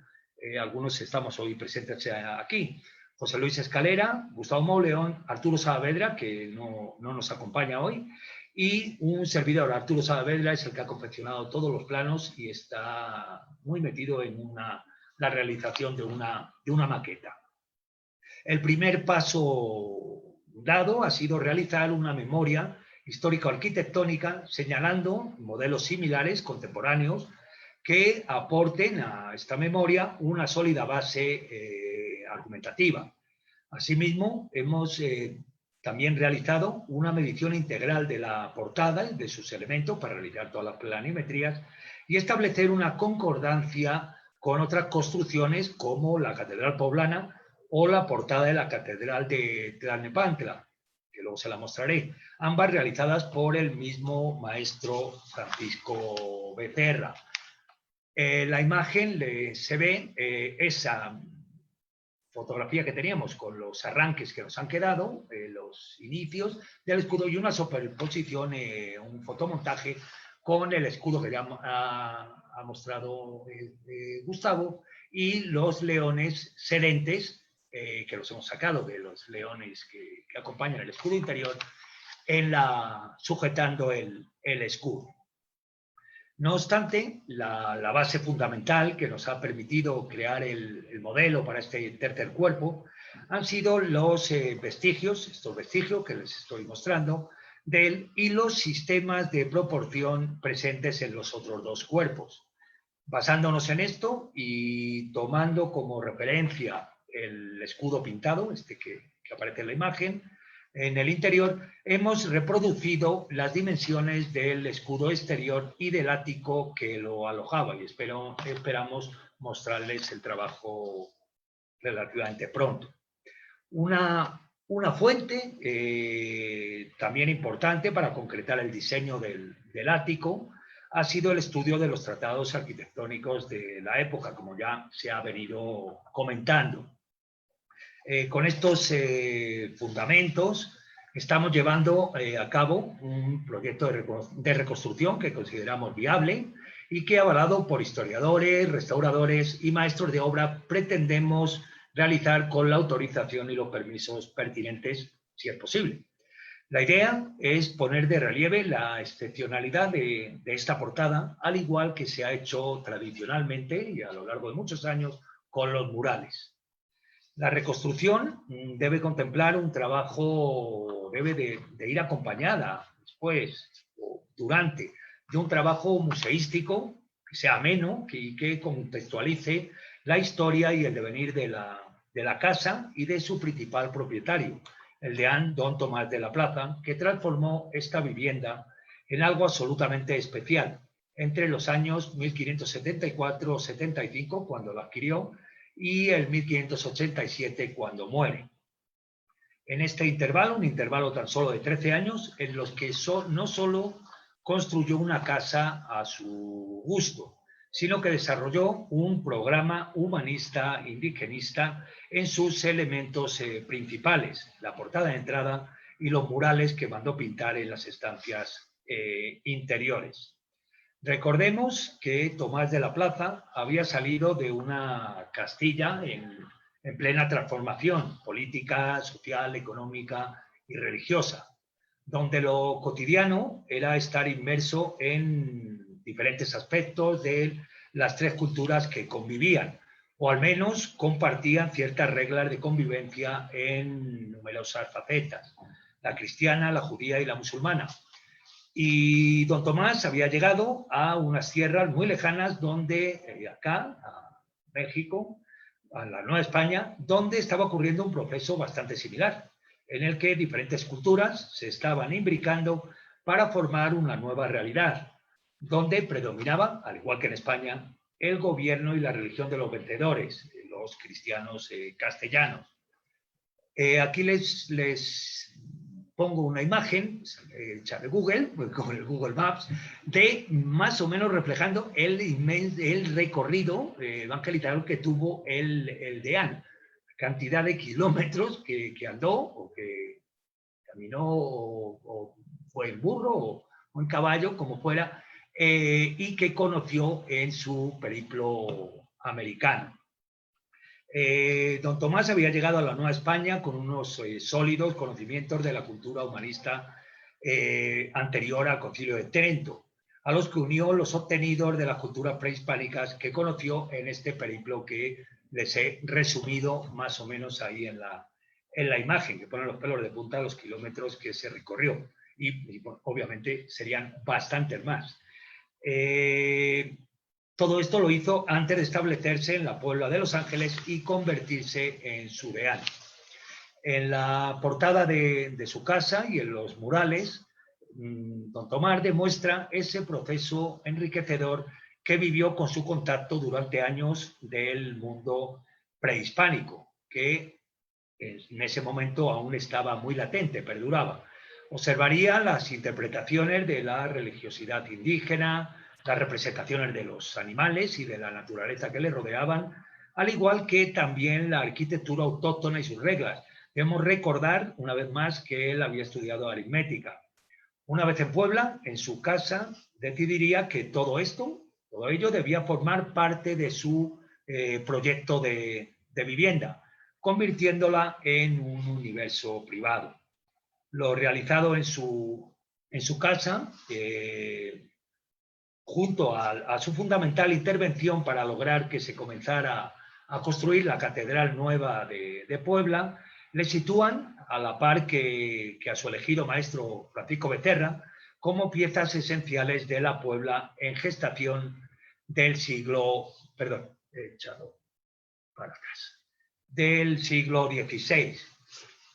algunos estamos hoy presentes aquí, José Luis Escalera, Gustavo Mauleón, Arturo Saavedra, que no nos acompaña hoy, y un servidor. Arturo Saavedra es el que ha confeccionado todos los planos y está muy metido en la realización de una maqueta. El primer paso dado ha sido realizar una memoria histórico-arquitectónica, señalando modelos similares, contemporáneos, que aporten a esta memoria una sólida base argumentativa. Asimismo, hemos también realizado una medición integral de la portada y de sus elementos para realizar todas las planimetrías y establecer una concordancia con otras construcciones como la Catedral Poblana o la portada de la Catedral de Tlalnepantla, que luego se la mostraré, ambas realizadas por el mismo maestro Francisco Becerra. La imagen se ve esa fotografía que teníamos con los arranques que nos han quedado, los inicios del escudo y una superposición, un fotomontaje con el escudo que ya ha mostrado Gustavo y los leones sedentes que los hemos sacado de los leones que acompañan el escudo interior sujetando el escudo. No obstante, la base fundamental que nos ha permitido crear el modelo para este tercer cuerpo han sido los vestigios, estos vestigios que les estoy mostrando, y los sistemas de proporción presentes en los otros dos cuerpos. Basándonos en esto y tomando como referencia el escudo pintado, que aparece en la imagen, en el interior, hemos reproducido las dimensiones del escudo exterior y del ático que lo alojaba y esperamos mostrarles el trabajo relativamente pronto. Una fuente también importante para concretar el diseño del ático ha sido el estudio de los tratados arquitectónicos de la época, como ya se ha venido comentando. Con estos fundamentos estamos llevando a cabo un proyecto de reconstrucción que consideramos viable y que, avalado por historiadores, restauradores y maestros de obra, pretendemos realizar con la autorización y los permisos pertinentes, si es posible. La idea es poner de relieve la excepcionalidad de esta portada, al igual que se ha hecho tradicionalmente y a lo largo de muchos años con los murales. La reconstrucción debe contemplar un trabajo, debe de ir acompañada después o durante de un trabajo museístico que sea ameno y que contextualice la historia y el devenir de la casa y de su principal propietario, el deán Don Tomás de la Plaza, que transformó esta vivienda en algo absolutamente especial entre los años 1574-75, cuando la adquirió, y el 1587 cuando muere. En este intervalo, un intervalo tan solo de 13 años, en los que no solo construyó una casa a su gusto, sino que desarrolló un programa humanista indigenista en sus elementos principales, la portada de entrada y los murales que mandó pintar en las estancias interiores. Recordemos que Tomás de la Plaza había salido de una Castilla en plena transformación política, social, económica y religiosa, donde lo cotidiano era estar inmerso en diferentes aspectos de las tres culturas que convivían, o al menos compartían ciertas reglas de convivencia en numerosas facetas, la cristiana, la judía y la musulmana. Y don Tomás había llegado a unas tierras muy lejanas donde, acá, a México, a la Nueva España, donde estaba ocurriendo un proceso bastante similar, en el que diferentes culturas se estaban imbricando para formar una nueva realidad, donde predominaba, al igual que en España, el gobierno y la religión de los vencedores, los cristianos castellanos. Aquí les pongo una imagen hecha de Google, con el Google Maps, de más o menos reflejando el recorrido evangelizador que tuvo el deán. Cantidad de kilómetros que andó, o que caminó, o fue en burro, o en caballo, como fuera, y que conoció en su periplo americano. Don Tomás había llegado a la Nueva España con unos sólidos conocimientos de la cultura humanista anterior al Concilio de Trento, a los que unió los obtenidos de las culturas prehispánicas que conoció en este periplo que les he resumido más o menos ahí en la imagen, que pone los pelos de punta los kilómetros que se recorrió. y bueno, obviamente serían bastantes más. Todo esto lo hizo antes de establecerse en la Puebla de Los Ángeles y convertirse en su deán. En la portada de su casa y en los murales, don Tomás demuestra ese proceso enriquecedor que vivió con su contacto durante años del mundo prehispánico, que en ese momento aún estaba muy latente, perduraba. Observaría las interpretaciones de la religiosidad indígena, las representaciones de los animales y de la naturaleza que le rodeaban, al igual que también la arquitectura autóctona y sus reglas. Debemos recordar, una vez más, que él había estudiado aritmética. Una vez en Puebla, en su casa, decidiría que todo ello debía formar parte de su proyecto de vivienda, convirtiéndola en un universo privado. Lo realizado en su casa, junto a su fundamental intervención para lograr que se comenzara a construir la Catedral Nueva de Puebla, le sitúan a la par que a su elegido maestro Francisco Becerra como piezas esenciales de la Puebla en gestación del siglo, del siglo XVI.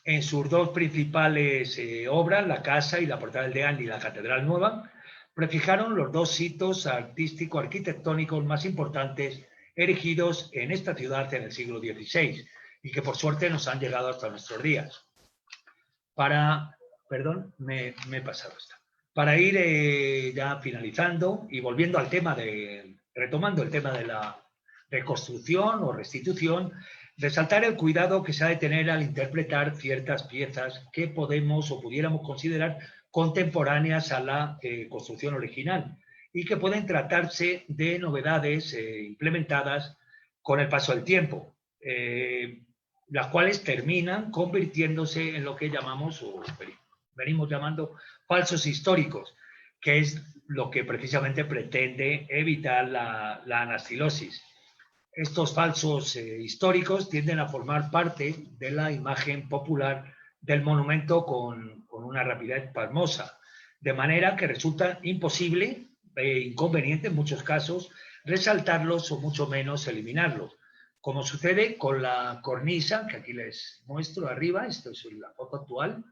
En sus dos principales obras, la Casa y la Portada del Deán y la Catedral Nueva, prefijaron los dos sitos artístico-arquitectónicos más importantes erigidos en esta ciudad en el siglo XVI y que por suerte nos han llegado hasta nuestros días. Para ir ya finalizando y volviendo al tema retomando el tema de la reconstrucción o restitución, resaltar el cuidado que se ha de tener al interpretar ciertas piezas que podemos o pudiéramos considerar contemporáneas a la construcción original y que pueden tratarse de novedades implementadas con el paso del tiempo, las cuales terminan convirtiéndose en lo que llamamos o venimos llamando falsos históricos, que es lo que precisamente pretende evitar la anastilosis. Estos falsos históricos tienden a formar parte de la imagen popular del monumento con una rapidez pasmosa, de manera que resulta imposible e inconveniente en muchos casos resaltarlos o mucho menos eliminarlos, como sucede con la cornisa, que aquí les muestro arriba, esto es la foto actual,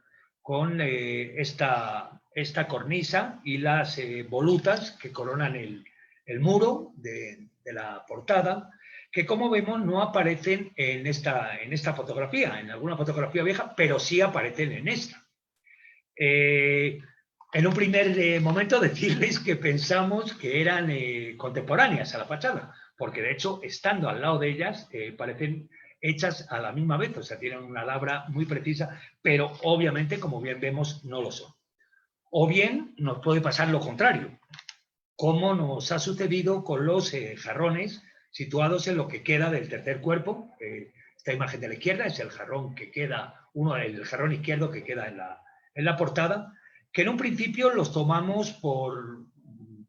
con esta cornisa y las volutas que coronan el muro de la portada, que como vemos no aparecen en esta fotografía, en alguna fotografía vieja, pero sí aparecen en esta. En un primer momento decirles que pensamos que eran contemporáneas a la fachada, porque de hecho, estando al lado de ellas, parecen hechas a la misma vez, o sea, tienen una labra muy precisa, pero obviamente, como bien vemos, no lo son. O bien nos puede pasar lo contrario, como nos ha sucedido con los jarrones situados en lo que queda del tercer cuerpo. Esta imagen de la izquierda es el jarrón que queda, el jarrón izquierdo que queda en la portada, que en un principio los tomamos por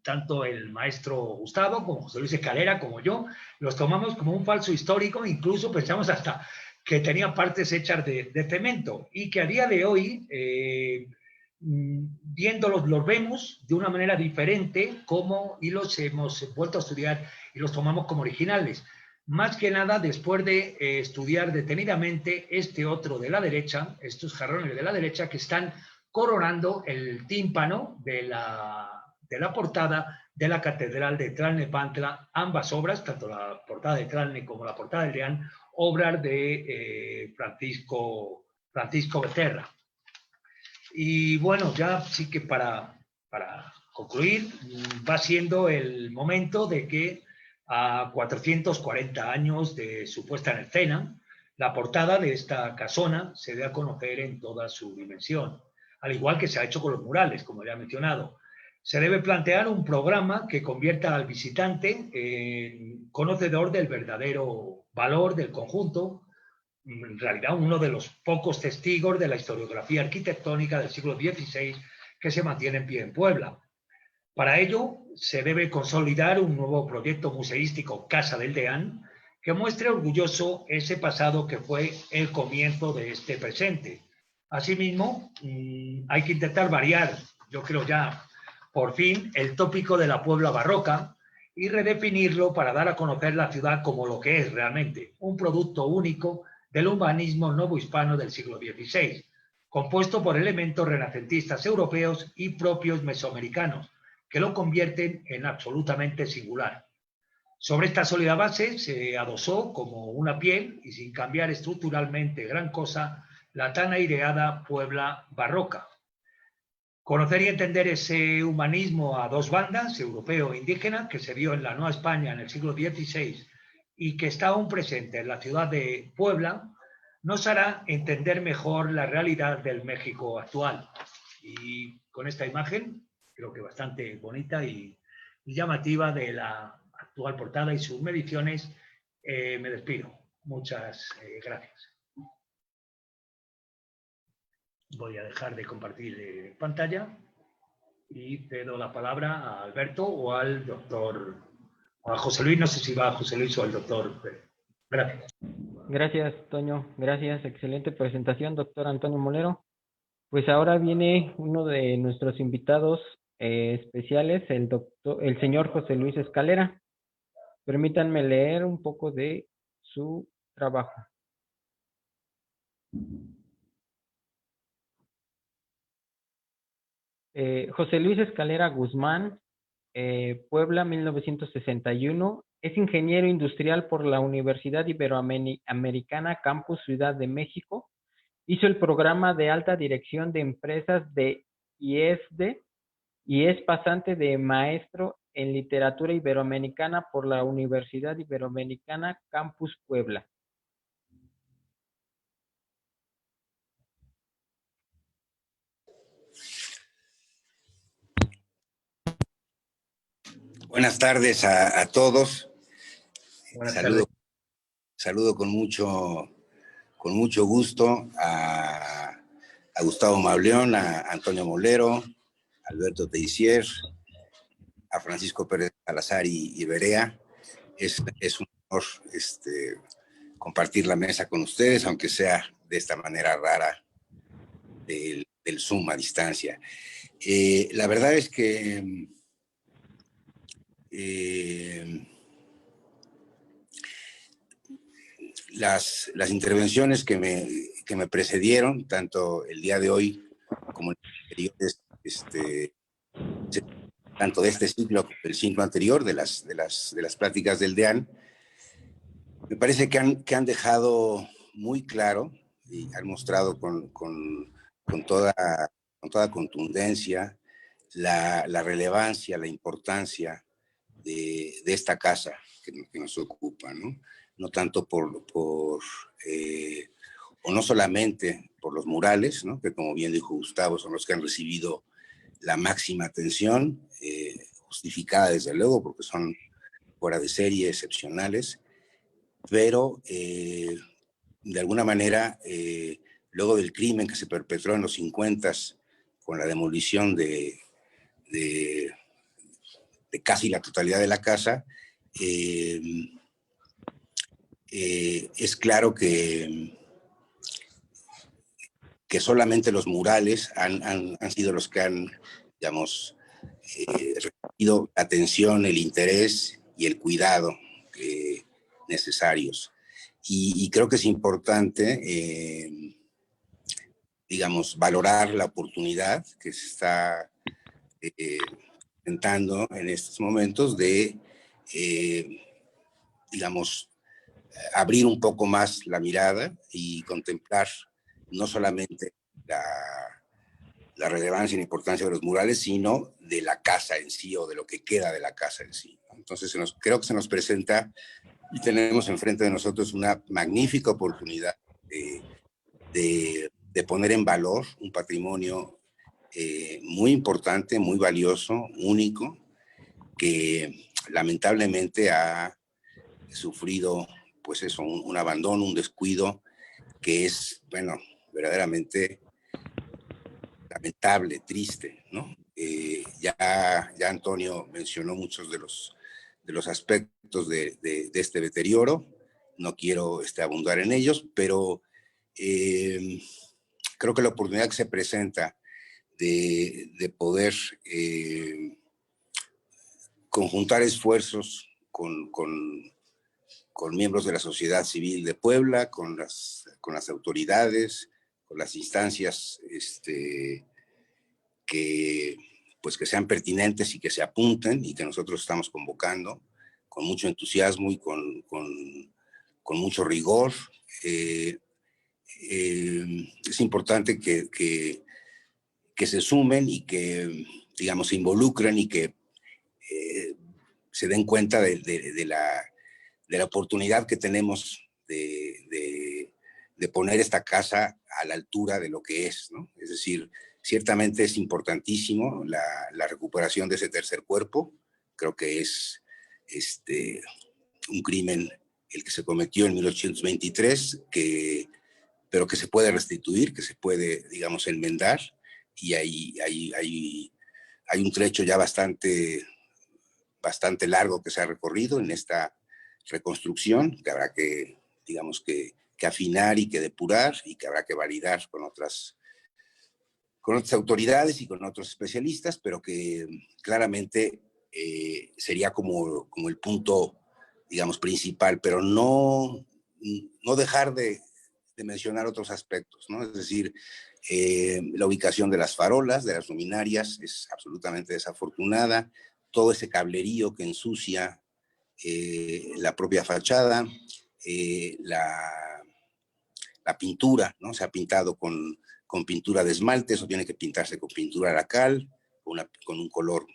tanto el maestro Gustavo como José Luis Escalera como yo, los tomamos como un falso histórico, incluso pensamos hasta que tenían partes hechas de cemento y que a día de hoy, viéndolos, los vemos de una manera diferente y los hemos vuelto a estudiar y los tomamos como originales. Más que nada después de estudiar detenidamente este otro de la derecha, estos jarrones de la derecha que están coronando el tímpano de la portada de la Catedral de Tlalnepantla, ambas obras, tanto la portada de Tlalne como la portada del Deán, obras de Francisco Becerra. Y bueno, ya sí que para concluir, va siendo el momento de que a 440 años de su puesta en escena, la portada de esta casona se dé a conocer en toda su dimensión, al igual que se ha hecho con los murales, como ya he mencionado. Se debe plantear un programa que convierta al visitante en conocedor del verdadero valor del conjunto, en realidad uno de los pocos testigos de la historiografía arquitectónica del siglo XVI que se mantiene en pie en Puebla. Para ello, se debe consolidar un nuevo proyecto museístico, Casa del Deán, que muestre orgulloso ese pasado que fue el comienzo de este presente, Asimismo, hay que intentar variar, yo creo ya, por fin, el tópico de la Puebla barroca y redefinirlo para dar a conocer la ciudad como lo que es realmente, un producto único del humanismo novohispano del siglo XVI, compuesto por elementos renacentistas europeos y propios mesoamericanos, que lo convierten en absolutamente singular. Sobre esta sólida base se adosó como una piel y sin cambiar estructuralmente gran cosa la tan aireada Puebla barroca. Conocer y entender ese humanismo a dos bandas, europeo e indígena, que se vio en la Nueva España en el siglo XVI y que está aún presente en la ciudad de Puebla, nos hará entender mejor la realidad del México actual. Y con esta imagen, creo que bastante bonita y llamativa de la actual portada y sus mediciones, me despido. Muchas gracias. Voy a dejar de compartir pantalla y cedo la palabra a Alberto o al doctor, o a José Luis, no sé si va a José Luis o al doctor. Gracias. Gracias, Toño. Gracias. Excelente presentación, doctor Antonio Molero. Pues ahora viene uno de nuestros invitados especiales, el señor José Luis Escalera. Permítanme leer un poco de su trabajo. José Luis Escalera Guzmán, Puebla, 1961. Es ingeniero industrial por la Universidad Iberoamericana Campus Ciudad de México. Hizo el programa de alta dirección de empresas de IESD y es pasante de maestro en literatura iberoamericana por la Universidad Iberoamericana Campus Puebla. Buenas tardes a todos. Buenas tardes. Saludo con mucho gusto a Gustavo Mauleón, a Antonio Molero, a Alberto Teixier, a Francisco Pérez Salazar y Berea. Es un honor compartir la mesa con ustedes, aunque sea de esta manera rara del Zoom a distancia. La verdad es que las intervenciones que me precedieron, tanto el día de hoy como en anteriores, tanto de este ciclo como del ciclo anterior, de las pláticas del DEAN, me parece que han dejado muy claro y han mostrado con toda contundencia la relevancia, la importancia de esta casa que nos ocupa, ¿no? No tanto o no solamente por los murales, ¿no? Que como bien dijo Gustavo, son los que han recibido la máxima atención, justificada desde luego, porque son fuera de serie, excepcionales, pero de alguna manera, luego del crimen que se perpetró en los 50s con la demolición de casi la totalidad de la casa, es claro que solamente los murales han sido los que han, digamos, recibido la atención, el interés y el cuidado necesarios. Y creo que es importante, digamos, valorar la oportunidad que se está presentando en estos momentos de, digamos, abrir un poco más la mirada y contemplar no solamente la relevancia y la importancia de los murales, sino de la casa en sí o de lo que queda de la casa en sí. Entonces creo que se nos presenta y tenemos enfrente de nosotros una magnífica oportunidad de poner en valor un patrimonio muy importante, muy valioso, único, que lamentablemente ha sufrido pues eso, un abandono, un descuido que es, bueno, verdaderamente lamentable, triste, ¿no? Ya Antonio mencionó muchos de los aspectos de este deterioro, no quiero abundar en ellos, pero creo que la oportunidad que se presenta de poder conjuntar esfuerzos con miembros de la sociedad civil de Puebla, con las autoridades, con las instancias que sean pertinentes y que se apunten y que nosotros estamos convocando con mucho entusiasmo y con mucho rigor. Es importante que se sumen y que, digamos, se involucren y que se den cuenta de la oportunidad que tenemos de poner esta casa a la altura de lo que es, ¿no? Es decir, ciertamente es importantísimo la recuperación de ese tercer cuerpo. Creo que es un crimen el que se cometió en 1823, pero que se puede restituir, que se puede, digamos, enmendar, y hay un trecho ya bastante largo que se ha recorrido en esta reconstrucción, que habrá que, digamos, que afinar y que depurar, y que habrá que validar con otras autoridades y con otros especialistas, pero que claramente sería como el punto, digamos, principal, pero no dejar de mencionar otros aspectos, ¿no? Es decir, la ubicación de las farolas, de las luminarias, es absolutamente desafortunada. Todo ese cablerío que ensucia la propia fachada, la pintura, ¿no? Se ha pintado con pintura de esmalte, eso tiene que pintarse con pintura lacal, con un color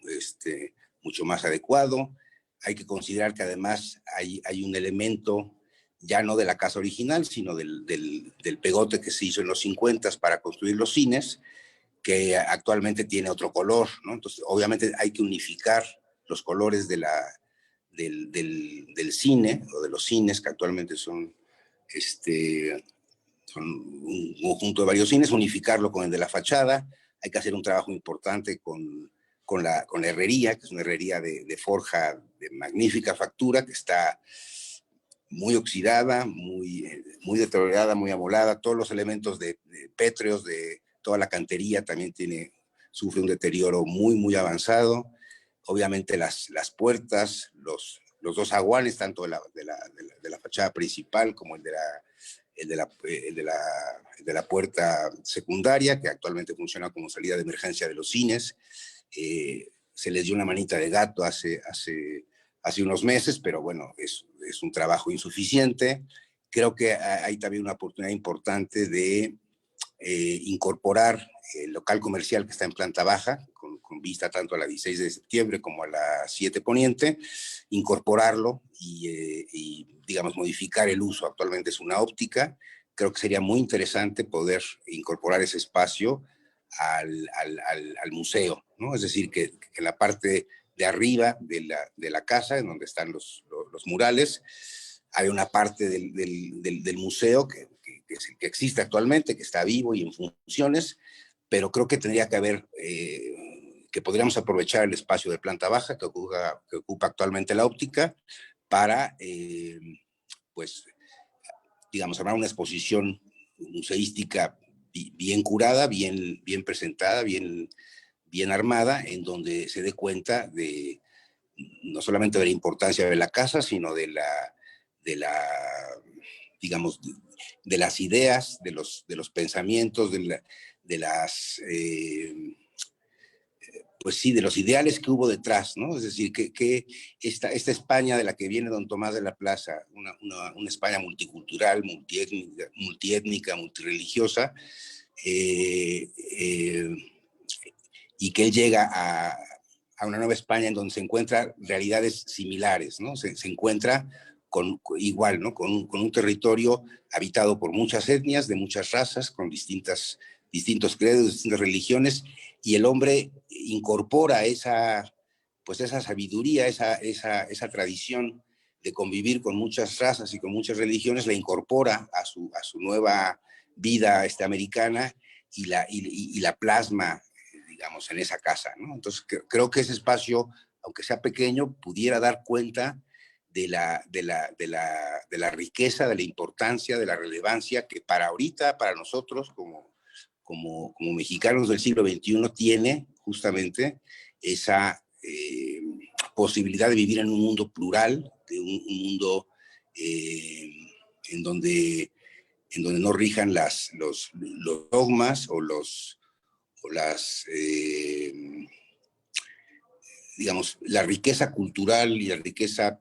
mucho más adecuado. Hay que considerar que además hay un elemento ya no de la casa original, sino del pegote que se hizo en los 50 para construir los cines, que actualmente tiene otro color, ¿no? Entonces, obviamente hay que unificar los colores del cine, o de los cines, que actualmente son un conjunto de varios cines, unificarlo con el de la fachada. Hay que hacer un trabajo importante con la herrería, que es una herrería de forja de magnífica factura, que está muy oxidada, muy deteriorada, muy amolada. Todos los elementos de pétreos, de toda la cantería también sufre un deterioro muy avanzado. Obviamente las puertas, los dos zaguanes, tanto de la fachada principal como el de la puerta secundaria, que actualmente funciona como salida de emergencia de los cines. Se les dio una manita de gato hace unos meses, pero bueno, es un trabajo insuficiente. Creo que hay también una oportunidad importante de incorporar el local comercial que está en planta baja, con vista tanto a la 16 de septiembre como a la 7 Poniente, incorporarlo y digamos, modificar el uso. Actualmente es una óptica. Creo que sería muy interesante poder incorporar ese espacio al museo, ¿no? Es decir, que en la parte de arriba de la casa, en donde están los murales, hay una parte del museo que existe actualmente, que está vivo y en funciones, pero creo que tendría que haber, que podríamos aprovechar el espacio de planta baja que ocupa actualmente la óptica para, pues, digamos, armar una exposición museística bien curada, bien presentada, bien armada, en donde se dé cuenta no solamente de la importancia de la casa, sino de digamos, de las ideas, de los pensamientos, pues sí, de los ideales que hubo detrás, ¿no? Es decir, que esta España de la que viene don Tomás de la Plaza, una España multicultural, multiétnica, multireligiosa, y que él llega a una nueva España en donde se encuentran realidades similares, ¿no? Se encuentra igual, ¿no? Con un territorio habitado por muchas etnias, de muchas razas, con distintos credos, distintas religiones, y el hombre incorpora esa sabiduría, esa tradición de convivir con muchas razas y con muchas religiones, la incorpora a su nueva vida americana y la plasma, digamos, en esa casa, ¿no? Entonces, creo que ese espacio, aunque sea pequeño, pudiera dar cuenta de la riqueza, de la importancia, de la relevancia que para ahorita, para nosotros, como como mexicanos del siglo XXI, tiene justamente esa posibilidad de vivir en un mundo plural, de un mundo en donde no rijan los dogmas o las, digamos, la riqueza cultural y la riqueza,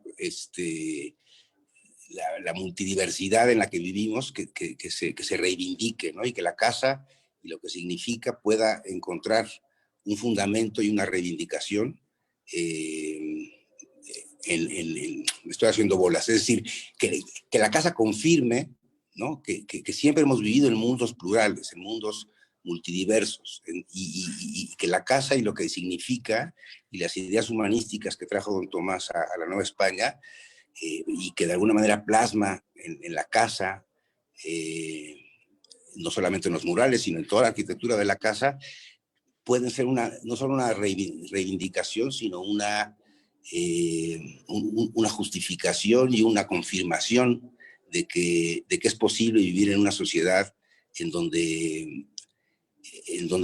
la multidiversidad en la que vivimos, que se reivindique, ¿no? Y que la casa y lo que significa pueda encontrar un fundamento y una reivindicación. Me estoy haciendo bolas, es decir, que la casa confirme, ¿no? Que siempre hemos vivido en mundos plurales, en mundos multidiversos, y que la casa y lo que significa, y las ideas humanísticas que trajo don Tomás a la Nueva España, y que de alguna manera plasma en la casa, no solamente en los murales, sino en toda la arquitectura de la casa, pueden ser no solo una reivindicación, sino una justificación y una confirmación de que es posible vivir en una sociedad en donde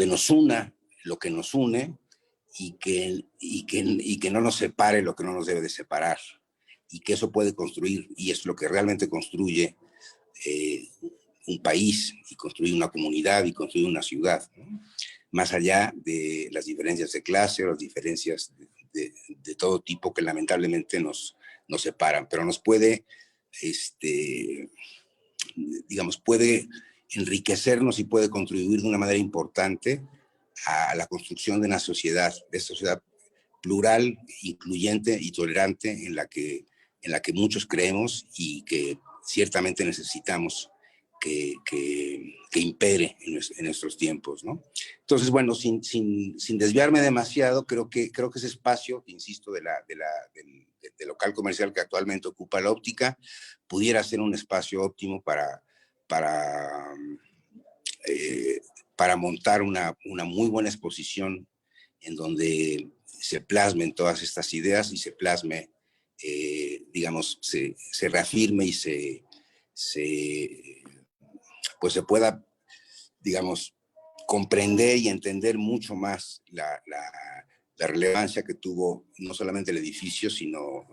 nos una lo que nos une, y que no nos separe lo que no nos debe de separar, y que eso puede construir, y es lo que realmente construye un país, y construir una comunidad, y construir una ciudad, ¿no? Más allá de las diferencias de clase o las diferencias de todo tipo que lamentablemente nos separan, pero nos puede, digamos, puede enriquecernos y puede contribuir de una manera importante a la construcción de una sociedad, plural, incluyente y tolerante, en la que muchos creemos y que ciertamente necesitamos que impere en nuestros tiempos, ¿no? Entonces, bueno, sin desviarme demasiado, creo que ese espacio, insisto, del local comercial que actualmente ocupa la óptica, pudiera ser un espacio óptimo para montar una muy buena exposición en donde se plasmen todas estas ideas y se plasme, digamos, se reafirme y pues se pueda, digamos, comprender y entender mucho más la relevancia que tuvo no solamente el edificio, sino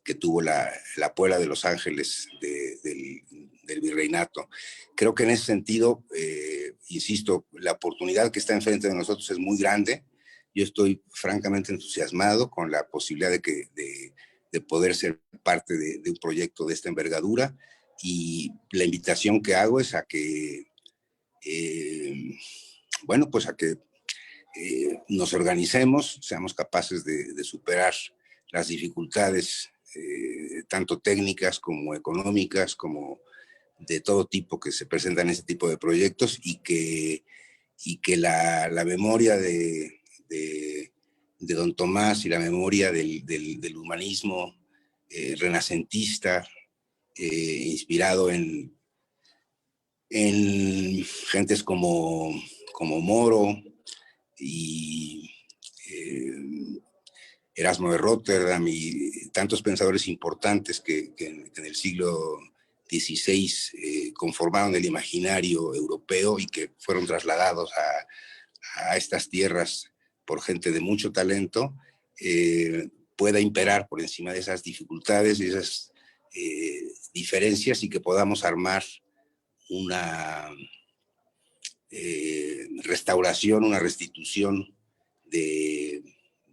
que tuvo la Puebla de Los Ángeles del virreinato. Creo que en ese sentido, insisto, la oportunidad que está enfrente de nosotros es muy grande. Yo estoy francamente entusiasmado con la posibilidad de poder ser parte de un proyecto de esta envergadura, y la invitación que hago es a que, bueno, pues a que nos organicemos, seamos capaces de superar las dificultades, tanto técnicas como económicas, como de todo tipo que se presentan en este tipo de proyectos, y que la memoria de don Tomás y la memoria del humanismo renacentista, inspirado en gentes como Moro y Erasmo de Róterdam y tantos pensadores importantes que en el siglo XVI conformaron el imaginario europeo y que fueron trasladados a estas tierras por gente de mucho talento, pueda imperar por encima de esas dificultades y esas diferencias, y que podamos armar una restauración, una restitución de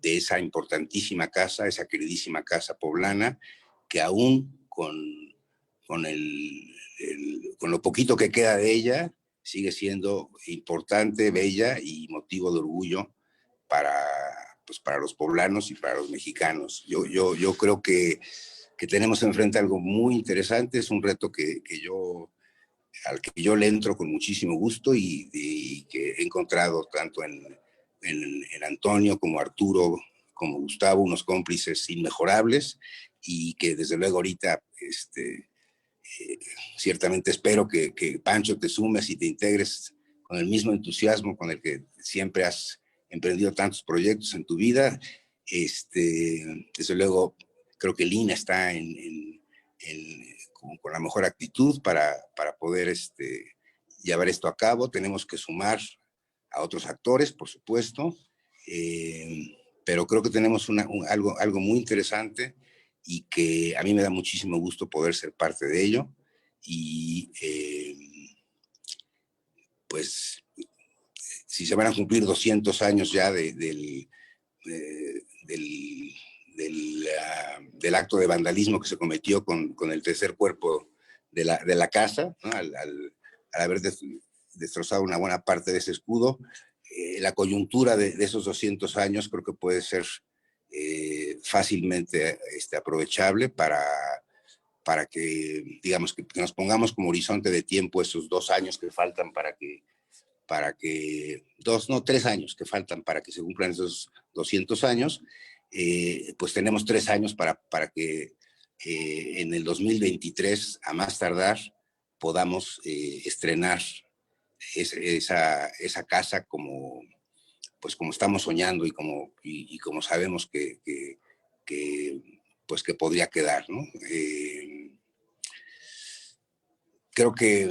esa importantísima casa, esa queridísima casa poblana, que aún con lo poquito que queda de ella, sigue siendo importante, bella y motivo de orgullo para los poblanos y para los mexicanos. Yo creo que tenemos enfrente algo muy interesante. Es un reto al que yo le entro con muchísimo gusto, y que he encontrado tanto en Antonio como Arturo como Gustavo unos cómplices inmejorables, y que desde luego ahorita ciertamente espero que Pancho te sumes y te integres con el mismo entusiasmo con el que siempre has emprendido tantos proyectos en tu vida. Desde luego creo que Lina está con la mejor actitud para poder llevar esto a cabo. Tenemos que sumar a otros actores, por supuesto, pero creo que tenemos algo muy interesante y que a mí me da muchísimo gusto poder ser parte de ello. Y pues si se van a cumplir 200 años ya del acto de vandalismo que se cometió con el tercer cuerpo de la casa, ¿no? al haber destrozado una buena parte de ese escudo. La coyuntura de esos 200 años creo que puede ser fácilmente aprovechable para que, digamos, que nos pongamos como horizonte de tiempo esos 2 años que faltan para que 3 años que faltan para que se cumplan esos 200 años, pues tenemos 3 años para que en el 2023, a más tardar, podamos estrenar esa casa como estamos soñando y como sabemos pues que podría quedar, ¿no? Creo que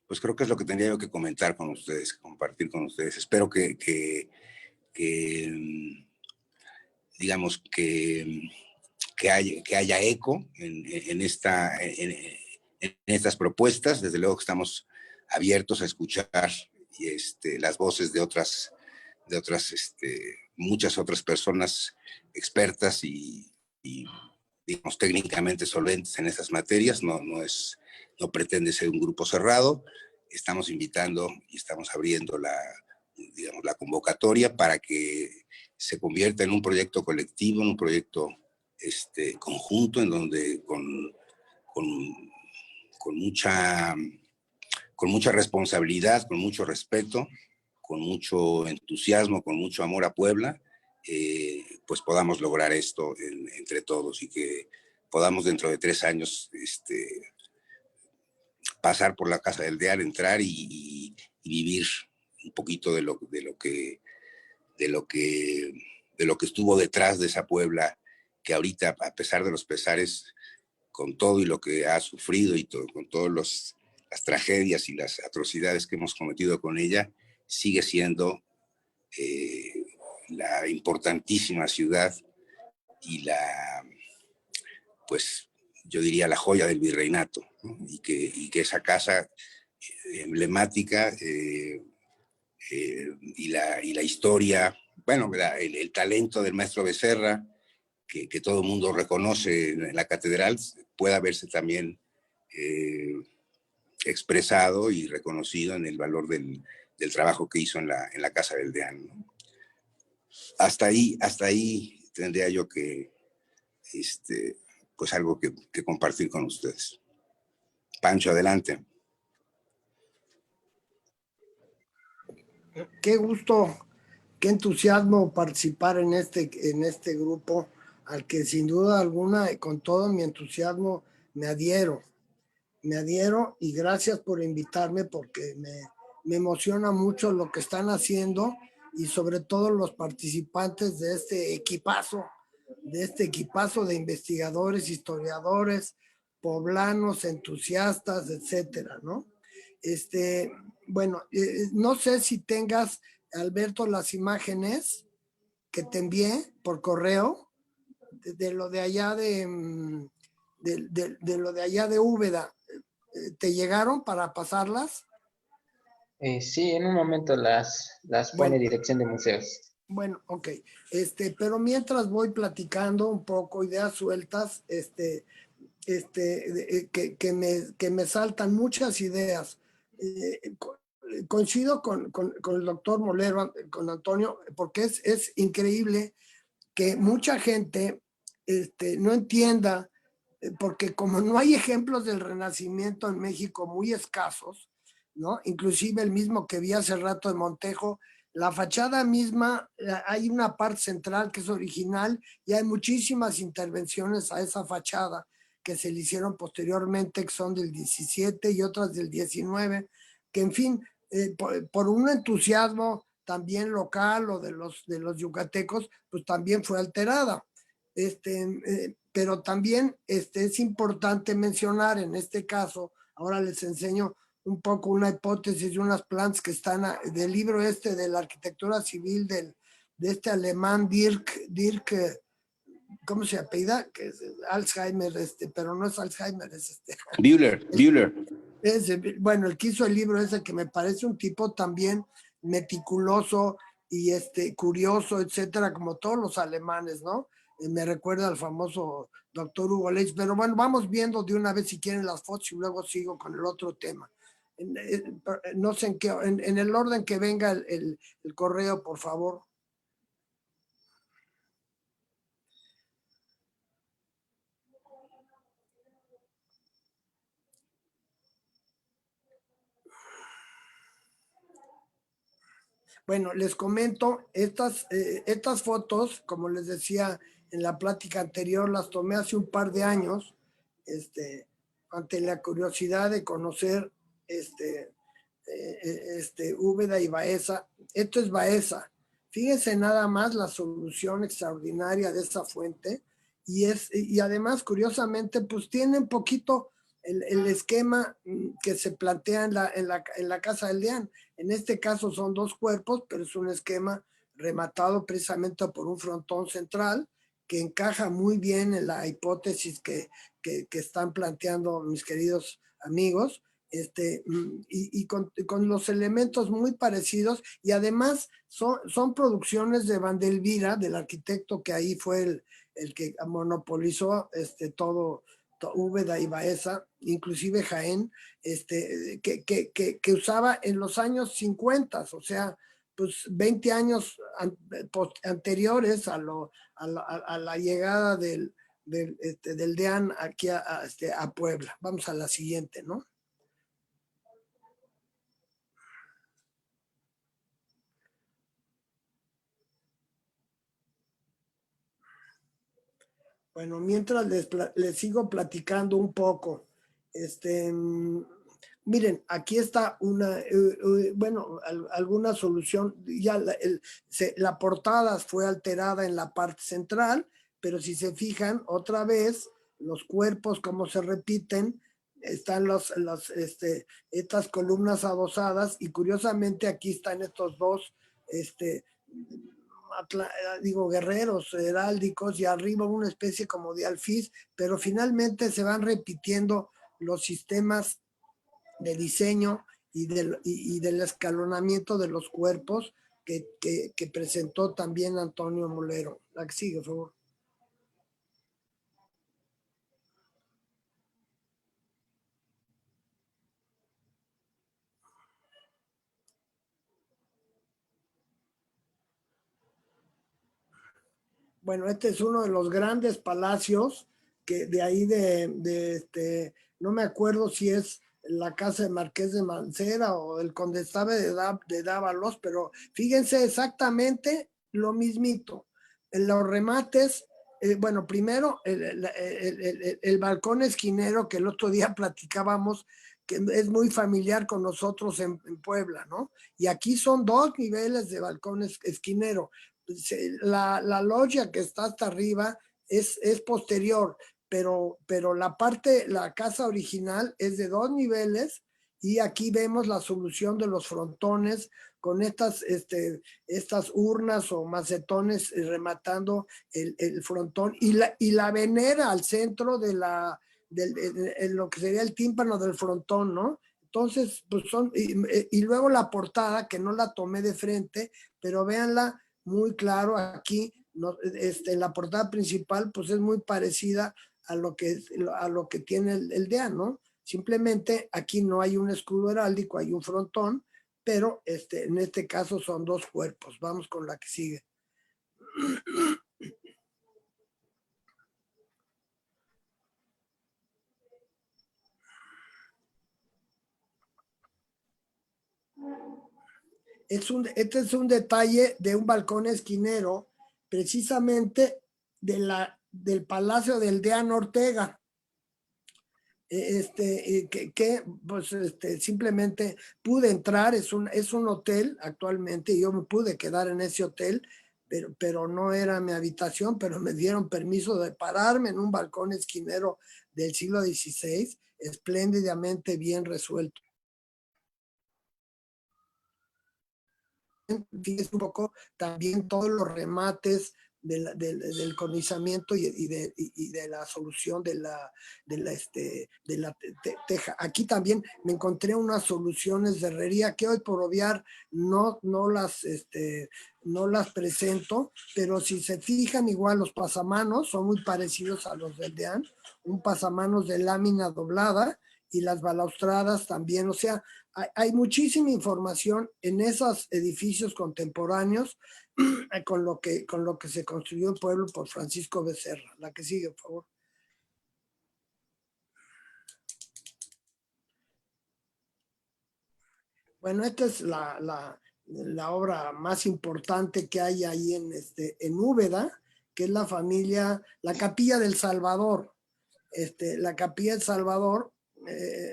es lo que tendría yo que comentar con ustedes, compartir con ustedes. Espero que digamos que haya eco en estas propuestas. Desde luego que estamos abiertos a escuchar las voces de otras muchas otras personas expertas y digamos técnicamente solventes en estas materias. No pretende ser un grupo cerrado. Estamos invitando y estamos abriendo la convocatoria para que se convierta en un proyecto colectivo, en un proyecto conjunto, en donde con mucha responsabilidad, con mucho respeto, con mucho entusiasmo, con mucho amor a Puebla, pues podamos lograr esto entre todos y que podamos dentro de 3 años pasar por la Casa del Deán, entrar y vivir un poquito de lo que estuvo detrás de esa Puebla, que ahorita, a pesar de los pesares, con todo y lo que ha sufrido y con todas las tragedias y las atrocidades que hemos cometido con ella, sigue siendo la importantísima ciudad y pues yo diría la joya del virreinato, ¿no? Y que esa casa emblemática y la historia, bueno, el talento del maestro Becerra, que todo el mundo reconoce en la catedral, pueda verse también expresado y reconocido en el valor del trabajo que hizo en la Casa del Deán, ¿no? Hasta ahí tendría yo que pues algo que compartir con ustedes. Pancho, adelante. Qué gusto, qué entusiasmo participar en este grupo, al que sin duda alguna, con todo mi entusiasmo, me adhiero y gracias por invitarme, porque me emociona mucho lo que están haciendo y sobre todo los participantes de este equipazo de investigadores, historiadores, poblanos, entusiastas, etcétera, ¿no? Bueno, no sé si tengas, Alberto, las imágenes que te envié por correo de lo de allá de lo de allá de Úbeda. ¿Te llegaron para pasarlas? Sí, en un momento las pone Dirección de Museos. Bueno, ok. Pero mientras voy platicando un poco, ideas sueltas, que me saltan muchas ideas. Coincido con el doctor Molero, con Antonio, porque es increíble que mucha gente no entienda, porque como no hay ejemplos del Renacimiento en México muy escasos, ¿no? Inclusive el mismo que vi hace rato de Montejo, la fachada misma, hay una parte central que es original y hay muchísimas intervenciones a esa fachada que se le hicieron posteriormente, que son del 17 y otras del 19, que en fin, por un entusiasmo también local o de los yucatecos, pues también fue alterada. Pero también es importante mencionar en este caso, ahora les enseño un poco una hipótesis de unas plantas que están del libro este de la arquitectura civil de este alemán Dirk, ¿cómo se apellida? Que es Alzheimer, pero no es Alzheimer, es Bühler. Bueno, el que hizo el libro ese, que me parece un tipo también meticuloso y curioso, etcétera, como todos los alemanes, ¿no? Me recuerda al famoso doctor Hugo Leitch, pero bueno, vamos viendo de una vez si quieren las fotos y luego sigo con el otro tema. No sé en el orden que venga el correo, por favor. Bueno, les comento, estas fotos, como les decía en la plática anterior, las tomé hace un par de años, ante la curiosidad de conocer Úbeda y Baeza. Esto es Baeza. Fíjense nada más la solución extraordinaria de esa fuente y además, curiosamente, pues tiene un poquito el esquema que se plantea en la Casa del Deán. En este caso son dos cuerpos, pero es un esquema rematado precisamente por un frontón central que encaja muy bien en la hipótesis que están planteando mis queridos amigos, y con los elementos muy parecidos, y además son producciones de Vandelvira, del arquitecto que ahí fue el que monopolizó todo Úbeda y Baeza, inclusive Jaén, que usaba en los años 50, o sea, pues 20 años anteriores a la llegada del DEAN aquí a Puebla. Vamos a la siguiente, ¿no? Bueno, mientras les sigo platicando un poco, miren, aquí está alguna solución. Ya la portada fue alterada en la parte central, pero si se fijan, otra vez, los cuerpos, como se repiten, están estas columnas adosadas, y curiosamente aquí están estos dos, guerreros heráldicos, y arriba una especie como de alfiz, pero finalmente se van repitiendo los sistemas de diseño y del escalonamiento de los cuerpos que presentó también Antonio Molero. La que sigue, por favor. Bueno, este es uno de los grandes palacios que de ahí no me acuerdo si es la casa de Marqués de Mancera o el condestable de Dávalos, pero fíjense exactamente lo mismito. En los remates, bueno, primero el balcón esquinero que el otro día platicábamos, que es muy familiar con nosotros en Puebla, ¿no? Y aquí son dos niveles de balcón esquinero. La loggia que está hasta arriba es posterior, pero la casa original es de dos niveles, y aquí vemos la solución de los frontones con estas urnas o macetones rematando el frontón, y la venera al centro de lo que sería el tímpano del frontón, ¿no? Entonces, pues y luego la portada, que no la tomé de frente, pero véanla muy claro aquí, ¿no? En la portada principal, pues es muy parecida a lo que tiene el DEAN, ¿no? Simplemente aquí no hay un escudo heráldico, hay un frontón, pero en este caso son dos cuerpos. Vamos con la que sigue. Este es un detalle de un balcón esquinero, precisamente del Palacio del Deán Ortega, pues simplemente pude entrar. Es un hotel actualmente, y yo me pude quedar en ese hotel, pero no era mi habitación, pero me dieron permiso de pararme en un balcón esquinero del siglo XVI, espléndidamente bien resuelto. fíjense un poco, también todos los remates del condicionamiento y de la solución de la teja. Aquí también me encontré unas soluciones de herrería que hoy por obviar no las presento, pero si se fijan igual los pasamanos son muy parecidos a los del DEAN, un pasamanos de lámina doblada y las balaustradas también, o sea, hay muchísima información en esos edificios contemporáneos con lo que se construyó el pueblo por Francisco Becerra. La que sigue, por favor. Bueno, esta es la obra más importante que hay ahí en Úbeda, que es la Capilla del Salvador. La Capilla del Salvador,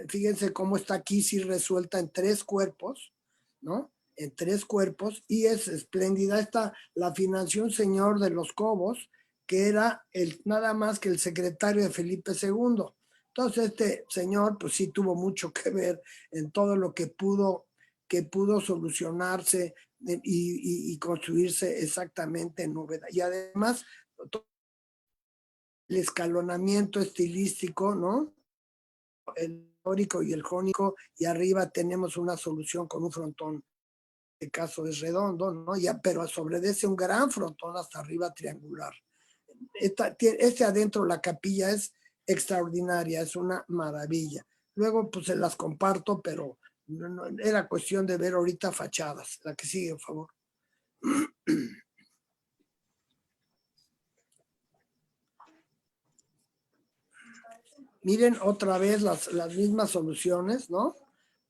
fíjense cómo está aquí, sí resuelta en 3 cuerpos, ¿no? En 3 cuerpos, y es espléndida. La financió un señor de Los Cobos, que era nada más que el secretario de Felipe II. Entonces este señor pues sí tuvo mucho que ver en todo lo que pudo solucionarse y construirse exactamente en Úbeda. Y además el escalonamiento estilístico, ¿no? El dórico y el jónico, y arriba tenemos una solución con un frontón, este caso es redondo, ¿no? Pero sobre ese un gran frontón hasta arriba triangular. Adentro la capilla es extraordinaria, es una maravilla. Luego pues se las comparto, pero no, era cuestión de ver ahorita fachadas. La que sigue, por favor. Miren otra vez las mismas soluciones, ¿no?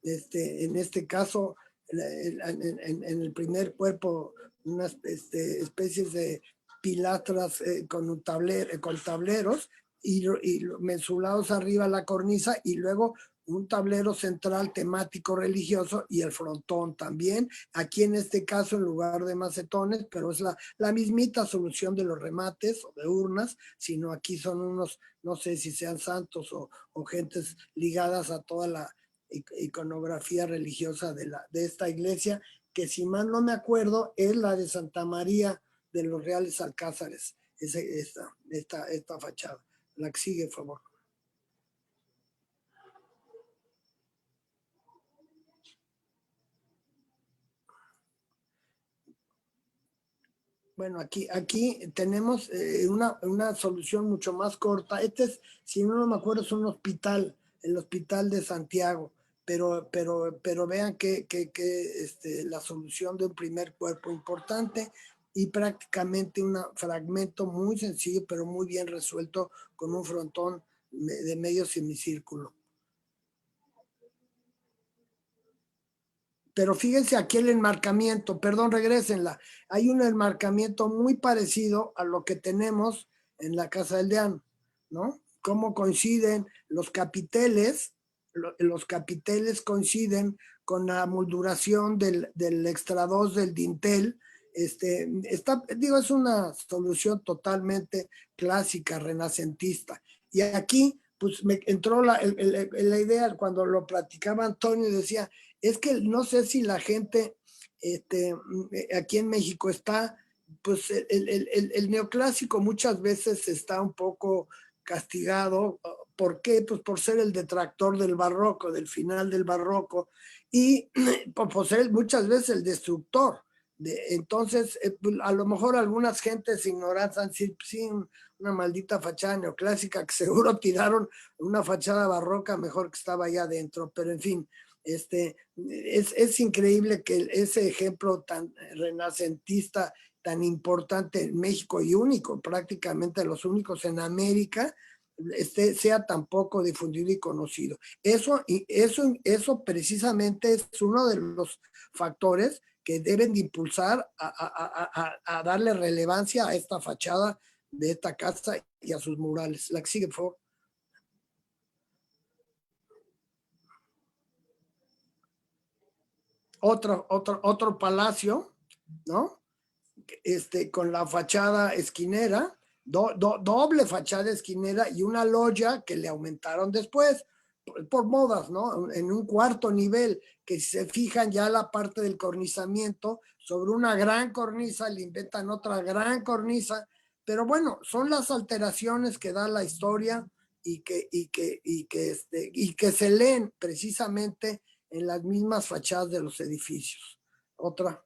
En este caso, en el primer cuerpo, unas especies de pilastras con tableros y mensurados arriba la cornisa, y luego un tablero central temático religioso y el frontón también. Aquí en este caso en lugar de macetones, pero es la mismita solución de los remates o de urnas, sino aquí son unos, no sé si sean santos o gentes ligadas a toda la iconografía religiosa de esta iglesia, que si mal no me acuerdo es la de Santa María de los Reales Alcázares, esta fachada. La que sigue, por favor. Bueno, aquí tenemos una solución mucho más corta. Si no me acuerdo, es un hospital, el Hospital de Santiago, pero vean que la solución de un primer cuerpo importante y prácticamente un fragmento muy sencillo, pero muy bien resuelto con un frontón de medio semicírculo. Pero fíjense aquí el enmarcamiento, perdón, regrésenla. Hay un enmarcamiento muy parecido a lo que tenemos en la Casa del Deán, ¿no? Cómo coinciden los capiteles coinciden con la molduración del extra 2 del dintel. Es una solución totalmente clásica, renacentista. Y aquí, pues me entró la idea cuando lo platicaba Antonio, decía, es que no sé si la gente aquí en México está, pues el neoclásico muchas veces está un poco castigado. ¿Por qué? Pues por ser el detractor del barroco, del final del barroco, y por ser muchas veces el destructor. Entonces, a lo mejor algunas gentes ignorantes, sí, una maldita fachada neoclásica, que seguro tiraron una fachada barroca mejor que estaba allá adentro, pero en fin. Es increíble que ese ejemplo tan renacentista, tan importante en México y único, prácticamente los únicos en América, sea tan poco difundido y conocido. Eso precisamente es uno de los factores que deben de impulsar a darle relevancia a esta fachada de esta casa y a sus murales. La que sigue, por favor. Otro palacio, ¿no? Con la fachada esquinera, doble fachada esquinera y una loya que le aumentaron después, por modas, ¿no? En un cuarto nivel, que si se fijan ya la parte del cornizamiento, sobre una gran cornisa le inventan otra gran cornisa, pero bueno, son las alteraciones que da la historia y que se leen precisamente en las mismas fachadas de los edificios. Otra.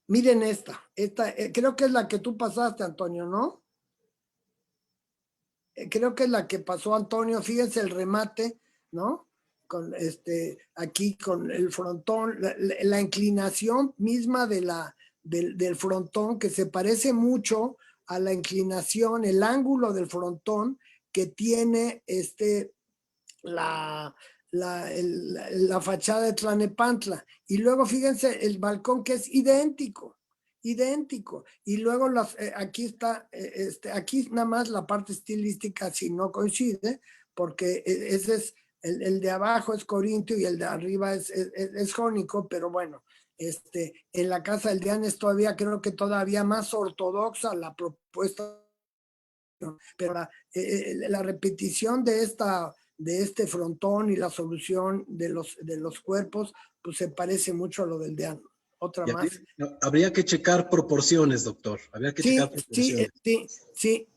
Miren esta creo que es la que tú pasaste, Antonio, ¿no? Creo que es la que pasó Antonio, fíjense el remate, ¿no? Con aquí con el frontón, la inclinación misma del frontón, que se parece mucho a la inclinación, el ángulo del frontón que tiene la fachada de Tlalnepantla. Y luego fíjense el balcón, que es idéntico. Y luego aquí está, aquí nada más la parte estilística si no coincide, porque ese es el de abajo es corintio y el de arriba es jónico, pero bueno, en la Casa del Deán es todavía, creo que todavía más ortodoxa la propuesta, pero la repetición de este frontón y la solución de los cuerpos, pues se parece mucho a lo del Deán. Otra Y más. habría que checar proporciones, doctor. Habría que checar proporciones. Sí.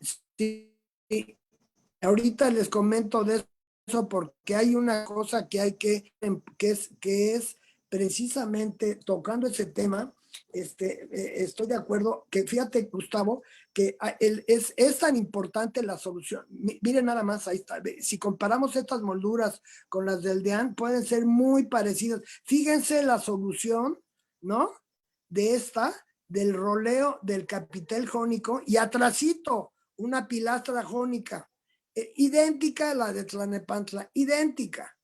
Ahorita les comento de eso porque hay una cosa que es precisamente tocando ese tema. Estoy de acuerdo que, fíjate, Gustavo, que es tan importante la solución. Miren nada más, ahí está. Si comparamos estas molduras con las del Deán, pueden ser muy parecidas. Fíjense la solución, ¿no? Del roleo del capitel jónico, y atrasito una pilastra jónica, idéntica a la de Tlalnepantla, idéntica.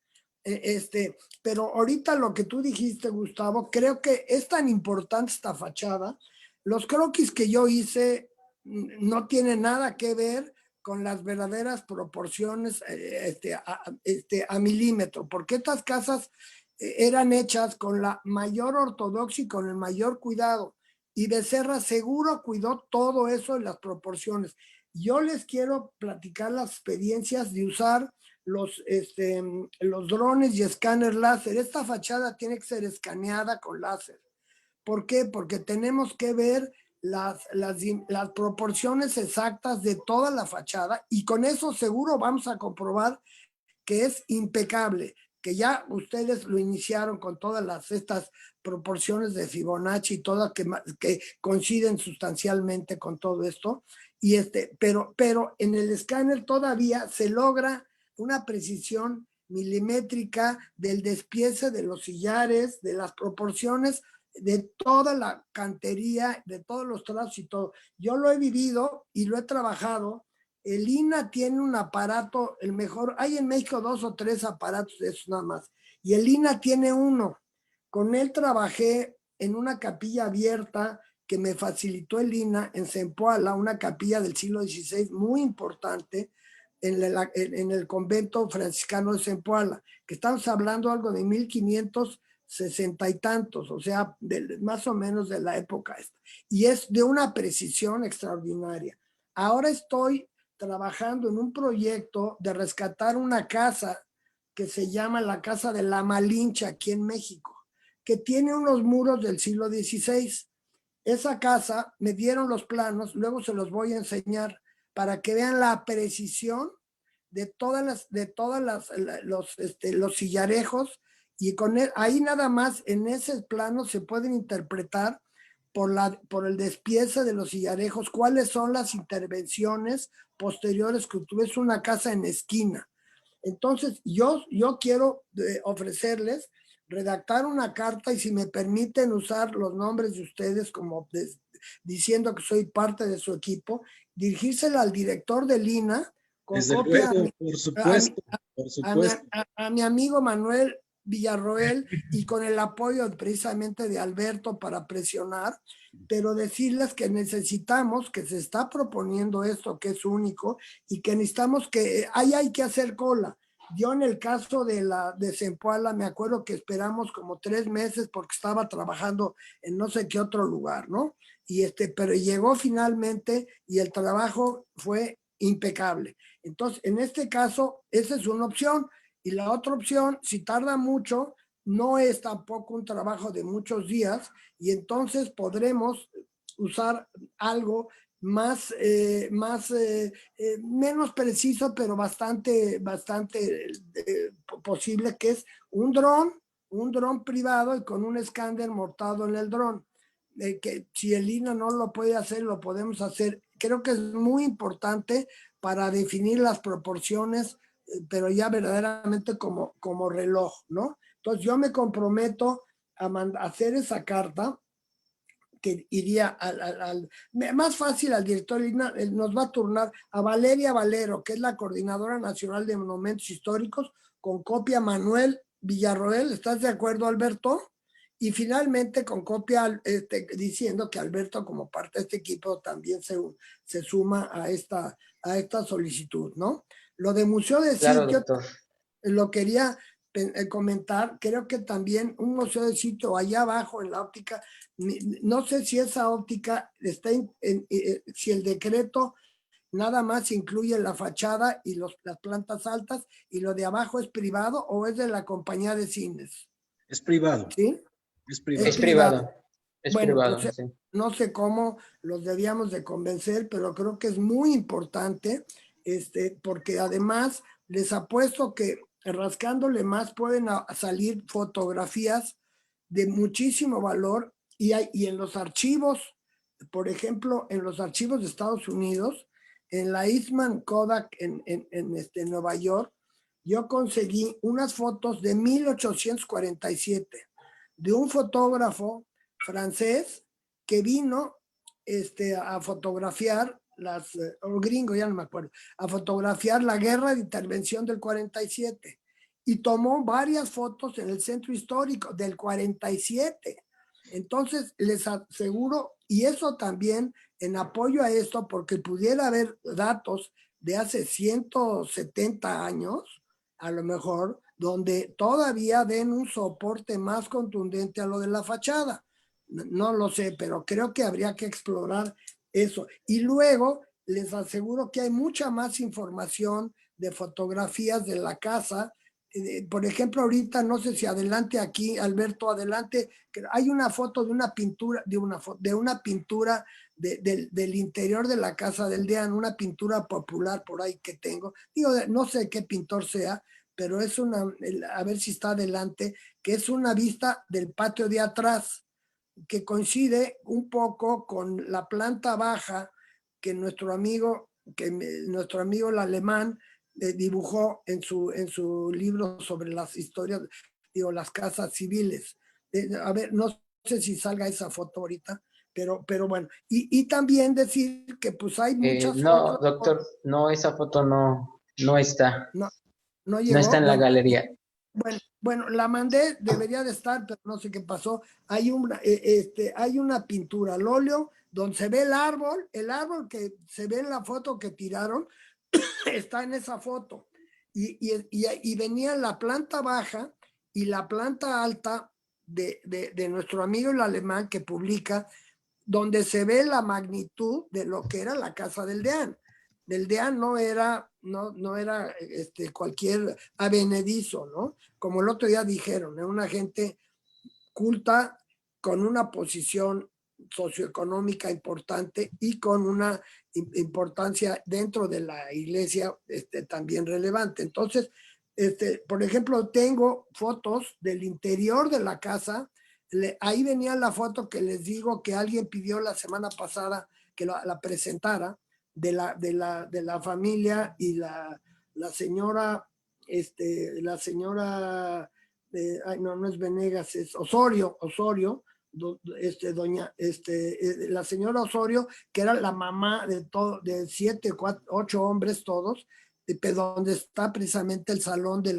Pero ahorita lo que tú dijiste, Gustavo, creo que es tan importante esta fachada. Los croquis que yo hice no tienen nada que ver con las verdaderas proporciones a milímetro, porque estas casas eran hechas con la mayor ortodoxia y con el mayor cuidado. Y Becerra seguro cuidó todo eso en las proporciones. Yo les quiero platicar las experiencias de usar los drones y escáner láser. Esta fachada tiene que ser escaneada con láser. ¿Por qué? Porque tenemos que ver las proporciones exactas de toda la fachada, y con eso seguro vamos a comprobar que es impecable, que ya ustedes lo iniciaron con todas estas proporciones de Fibonacci y todas que coinciden sustancialmente con todo esto. Pero en el escáner todavía se logra una precisión milimétrica del despiece de los sillares, de las proporciones de toda la cantería, de todos los trazos y todo. Yo lo he vivido y lo he trabajado. El INA tiene un aparato, el mejor, hay en México 2 o 3 aparatos de esos nada más, y el INA tiene uno. Con él trabajé en una capilla abierta que me facilitó el INA en Zempoala, una capilla del siglo XVI muy importante en el convento franciscano de Zempoala, que estamos hablando algo de 1560 y tantos, o sea, más o menos de la época esta. Y es de una precisión extraordinaria. Ahora estoy trabajando en un proyecto de rescatar una casa que se llama la Casa de la Malinche aquí en México, que tiene unos muros del siglo XVI. Esa casa, me dieron los planos, luego se los voy a enseñar para que vean la precisión de los sillarejos, y ahí nada más en ese plano se pueden interpretar por el despiece de los sillarejos cuáles son las intervenciones posteriores que tuve. Es una casa en esquina. Entonces yo quiero ofrecerles redactar una carta, y si me permiten usar los nombres de ustedes como diciendo que soy parte de su equipo, dirigírsela al director del INA con Desde copia luego, por supuesto, por supuesto. a mi amigo Manuel Villarroel, y con el apoyo precisamente de Alberto para presionar, pero decirles que necesitamos, que se está proponiendo esto que es único, y que necesitamos que hay que hacer cola. Yo en el caso de Zempoala me acuerdo que esperamos como 3 meses porque estaba trabajando en no sé qué otro lugar, ¿no? Pero llegó finalmente y el trabajo fue impecable. Entonces, en este caso, esa es una opción. Y la otra opción, si tarda mucho, no es tampoco un trabajo de muchos días y entonces podremos usar algo menos preciso, pero bastante posible, que es un dron privado y con un escáner montado en el dron. Que si el INAH no lo puede hacer, lo podemos hacer. Creo que es muy importante para definir las proporciones, pero ya verdaderamente como reloj, ¿no? Entonces yo me comprometo a hacer esa carta que iría más fácil al director. Nos va a turnar a Valeria Valero, que es la Coordinadora Nacional de Monumentos Históricos, con copia Manuel Villarroel. ¿Estás de acuerdo, Alberto? Y finalmente con copia diciendo que Alberto, como parte de este equipo, también se suma a esta solicitud, ¿no? Lo de Museo de Claro, Sitio, doctor. lo quería comentar. Creo que también un museo de sitio allá abajo en la óptica, no sé si esa óptica está si el decreto nada más incluye la fachada y las plantas altas y lo de abajo es privado o es de la compañía de cines. Es privado, ¿Sí? es Es privado. Es privado. Es Bueno, privado, pues sí. no sé cómo los debíamos de convencer, pero creo que es muy importante, porque además les apuesto que rascándole más pueden salir fotografías de muchísimo valor y en los archivos, por ejemplo, en los archivos de Estados Unidos, en la Eastman Kodak en Nueva York, yo conseguí unas fotos de 1847 de un fotógrafo francés que vino a fotografiar o gringo, ya no me acuerdo, a fotografiar la guerra de intervención del 47 y tomó varias fotos en el centro histórico del 47. Entonces, les aseguro, y eso también en apoyo a esto, porque pudiera haber datos de hace 170 años, a lo mejor, donde todavía den un soporte más contundente a lo de la fachada. No lo sé, pero creo que habría que explorar eso. Y luego les aseguro que hay mucha más información de fotografías de la casa. Por ejemplo, ahorita no sé si adelante aquí, Alberto, adelante, hay una foto de una pintura, del interior de la casa del Deán, una pintura popular por ahí que tengo. Digo, no sé qué pintor sea, pero es a ver si está adelante, que es una vista del patio de atrás, que coincide un poco con la planta baja que nuestro amigo el alemán dibujó en su libro sobre las historias, las casas civiles. A ver, no sé si salga esa foto ahorita, pero bueno. Y también decir que pues hay muchas No, otras. doctor, no, esa foto no está. No, no No está llegó. en la galería. Bueno, la mandé, debería de estar, pero no sé qué pasó. Hay una pintura al óleo donde se ve el árbol que se ve en la foto que tiraron, está en esa foto. Y venía la planta baja y la planta alta de nuestro amigo el alemán que publica, donde se ve la magnitud de lo que era la casa del Deán. Del Deán no era cualquier avenedizo, ¿no? Como el otro día dijeron, era una gente culta, con una posición socioeconómica importante y con una importancia dentro de la iglesia también relevante. Entonces, por ejemplo, tengo fotos del interior de la casa. Ahí venía la foto que les digo que alguien pidió la semana pasada que la presentara, de la familia y la señora, no es Venegas, es Osorio, la señora Osorio, que era la mamá de 7, 8 hombres todos, donde está precisamente el salón de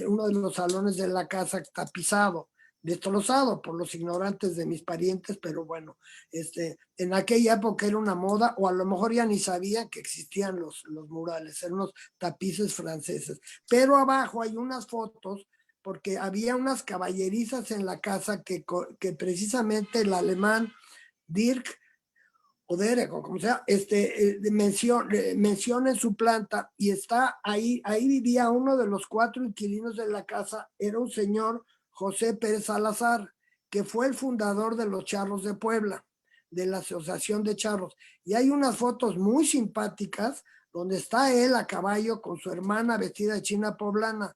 uno de los salones de la casa tapizado. destrozado por los ignorantes de mis parientes, pero bueno, en aquella época era una moda, o a lo mejor ya ni sabían que existían los murales, eran unos tapices franceses. Pero abajo hay unas fotos, porque había unas caballerizas en la casa que precisamente el alemán Dirk o Derek, o como sea, menciona en su planta, y está ahí vivía uno de los 4 inquilinos de la casa, era un señor José Pérez Salazar, que fue el fundador de los Charros de Puebla, de la Asociación de Charros. Y hay unas fotos muy simpáticas donde está él a caballo con su hermana vestida de china poblana.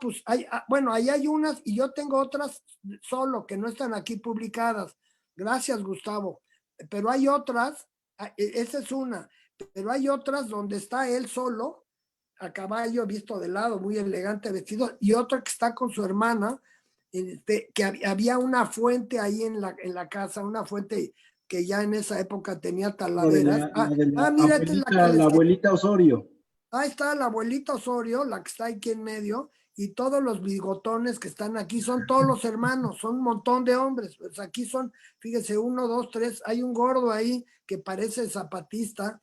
Pues bueno, ahí hay unas, y yo tengo otras solo que no están aquí publicadas. Gracias, Gustavo. Pero hay otras, esa es una, pero hay otras donde está él solo, a caballo, visto de lado, muy elegante vestido, y otra que está con su hermana, que había una fuente ahí en la casa, una fuente que ya en esa época tenía taladeras. Mira, esta es la abuelita Osorio. Ahí está la abuelita Osorio, la que está aquí en medio, y todos los bigotones que están aquí son todos los hermanos, son un montón de hombres. Pues aquí son, fíjese, 1, 2, 3, hay un gordo ahí que parece zapatista,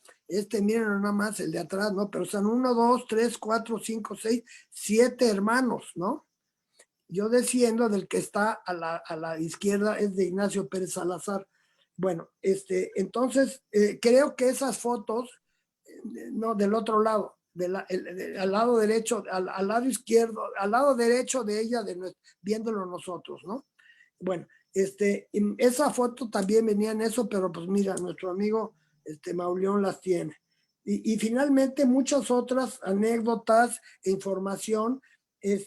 miren nada más, el de atrás, ¿no? Pero son 1, 2, 3, 4, 5, 6, 7 hermanos, ¿no? Yo desciendo del que está a la izquierda, es de Ignacio Pérez Salazar. Bueno, entonces, creo que esas fotos, no, del otro lado, al lado derecho, al lado izquierdo, al lado derecho de ella, viéndolo nosotros, ¿no? Bueno, esa foto también venía en eso, pero pues mira, nuestro amigo Mauleón las tiene. Y finalmente muchas otras anécdotas e información.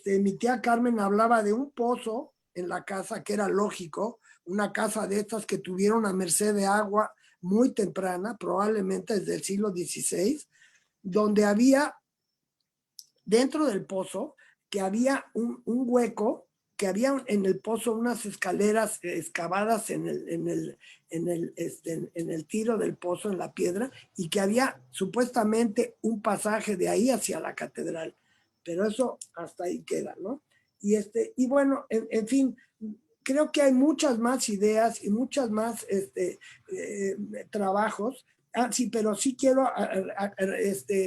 Mi tía Carmen hablaba de un pozo en la casa, que era lógico, una casa de estas que tuvieron a merced de agua muy temprana, probablemente desde el siglo XVI, donde había dentro del pozo, que había un hueco, que había en el pozo unas escaleras excavadas en el tiro del pozo, en la piedra, y que había supuestamente un pasaje de ahí hacia la catedral. Pero eso hasta ahí queda, ¿no? Y bueno, en fin, creo que hay muchas más ideas y muchas más trabajos. Sí, pero sí quiero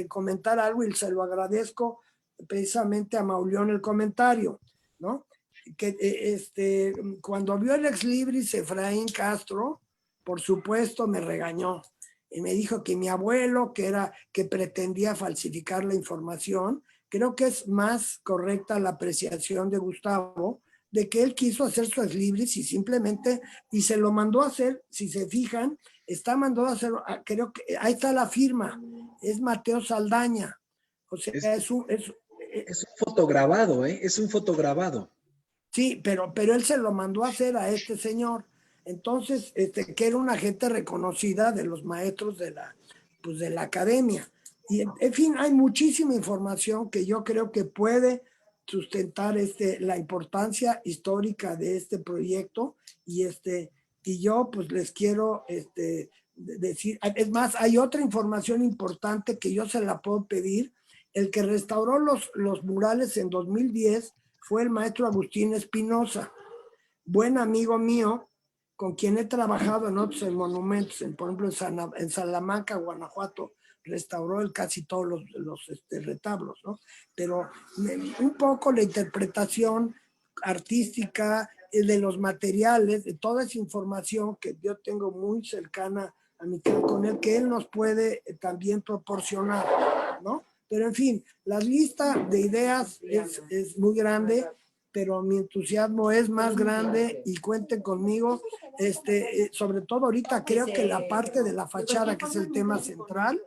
comentar algo, y se lo agradezco precisamente a Mauleón el comentario, ¿no? Que cuando vio el ex libris Efraín Castro, por supuesto me regañó y me dijo que mi abuelo, que pretendía falsificar la información. Creo que es más correcta la apreciación de Gustavo, de que él quiso hacer su ex libris y simplemente, y se lo mandó a hacer, si se fijan, está mandado a hacer, creo que ahí está la firma, es Mateo Saldaña. O sea, es un fotograbado, ¿eh? Es un fotograbado. Sí, pero él se lo mandó a hacer a este señor. Entonces, que era una gente reconocida de los maestros de la academia. Y en fin, hay muchísima información que yo creo que puede sustentar la importancia histórica de este proyecto, y yo pues les quiero decir, es más, hay otra información importante que yo se la puedo pedir. El que restauró los murales en 2010 fue el maestro Agustín Espinosa, buen amigo mío, con quien he trabajado en otros monumentos, por ejemplo en Salamanca, Guanajuato, restauró casi todos los retablos, ¿no? Pero un poco la interpretación artística de los materiales, de toda esa información que yo tengo muy cercana a mi tío, con el que él nos puede también proporcionar, ¿no? Pero en fin, la lista de ideas es muy grande, pero mi entusiasmo es más grande, y cuenten conmigo. Sobre todo ahorita creo que la parte de la fachada, que es el tema central,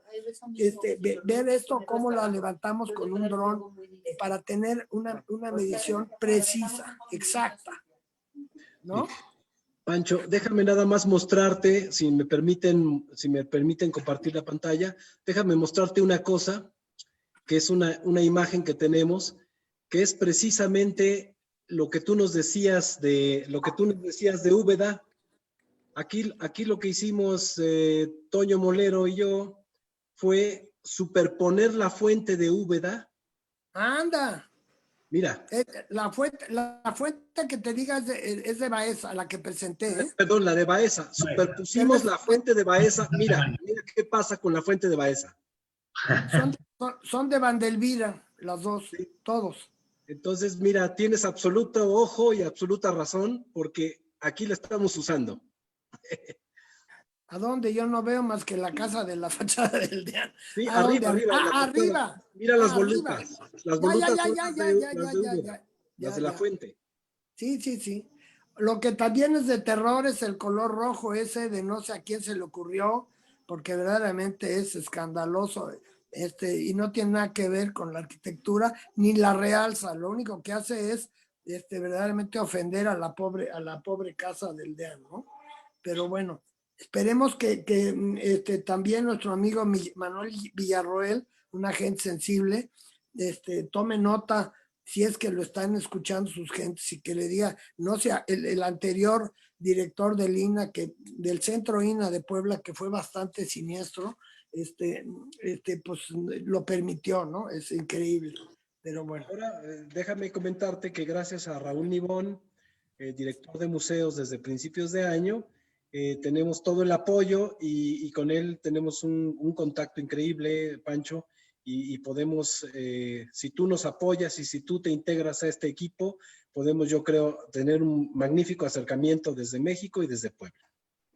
ver esto, cómo la levantamos con un dron para tener una medición precisa, exacta, ¿no? Pancho, déjame nada más mostrarte, si me permiten compartir la pantalla, déjame mostrarte una cosa, que es una imagen que tenemos, que es precisamente lo que tú nos decías de Úbeda. Aquí lo que hicimos Toño Molero y yo fue superponer la fuente de Úbeda. ¡Anda! Mira, La fuente que te diga es de Baeza, la que presenté, ¿eh? perdón, la de Baeza. Superpusimos la fuente de Baeza. Mira qué pasa con la fuente de Baeza. Son de Vandelvira, las dos, Sí. todos. Entonces, mira, tienes absoluto ojo y absoluta razón, porque aquí la estamos usando. ¿A dónde? Yo no veo más que la casa de la fachada del DEAN. Sí, ¿A dónde? arriba. en la portada. Arriba. Mira las Arriba. volutas. Las volutas son las de Ya, las de la fuente. Sí. Lo que también es de terror es el color rojo ese de no sé a quién se le ocurrió, porque verdaderamente es escandaloso, y no tiene nada que ver con la arquitectura, ni la realza. Lo único que hace es verdaderamente ofender a la pobre casa del DEAN, ¿no? Pero bueno, esperemos que también nuestro amigo Manuel Villarroel, un agente sensible, tome nota, si es que lo están escuchando sus gentes, y que le diga, no sea el anterior director del INA, del centro INA de Puebla, que fue bastante siniestro, pues lo permitió, ¿no? Es increíble, pero bueno. Ahora, déjame comentarte que gracias a Raúl Nibón, director de museos desde principios de año, tenemos todo el apoyo y con él tenemos un contacto increíble, Pancho, y podemos, si tú nos apoyas y si tú te integras a este equipo, podemos, yo creo, tener un magnífico acercamiento desde México y desde Puebla.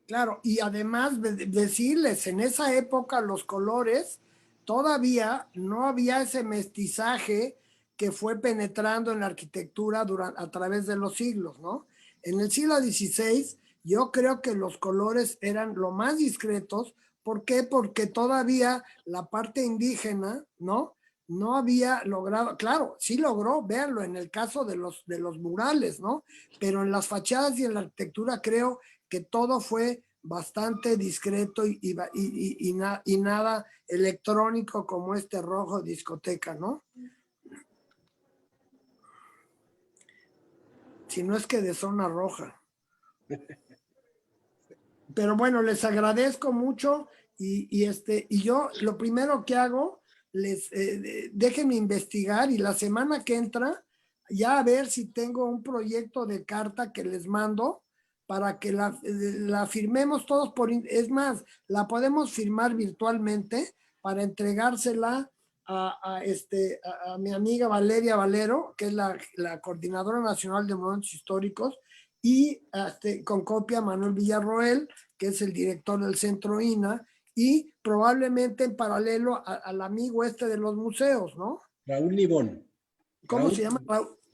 Claro, y además decirles, en esa época los colores, todavía no había ese mestizaje que fue penetrando en la arquitectura a través de los siglos, ¿no? En el siglo XVI, yo creo que los colores eran lo más discretos. ¿Por qué? Porque todavía la parte indígena, ¿no? No había logrado, claro, sí logró, véanlo en el caso de los murales, ¿no? Pero en las fachadas y en la arquitectura creo que todo fue bastante discreto y nada electrónico como este rojo discoteca, ¿no? Si no es que de zona roja. Pero bueno, les agradezco mucho y yo lo primero que hago, déjenme investigar y la semana que entra ya a ver si tengo un proyecto de carta que les mando para que la firmemos todos es más, la podemos firmar virtualmente para entregársela a mi amiga Valeria Valero, que es la Coordinadora Nacional de Monumentos Históricos, y con copia Manuel Villarroel, que es el director del Centro INA, y probablemente en paralelo al amigo de los museos, ¿no? Raúl Nibón. ¿Cómo se llama?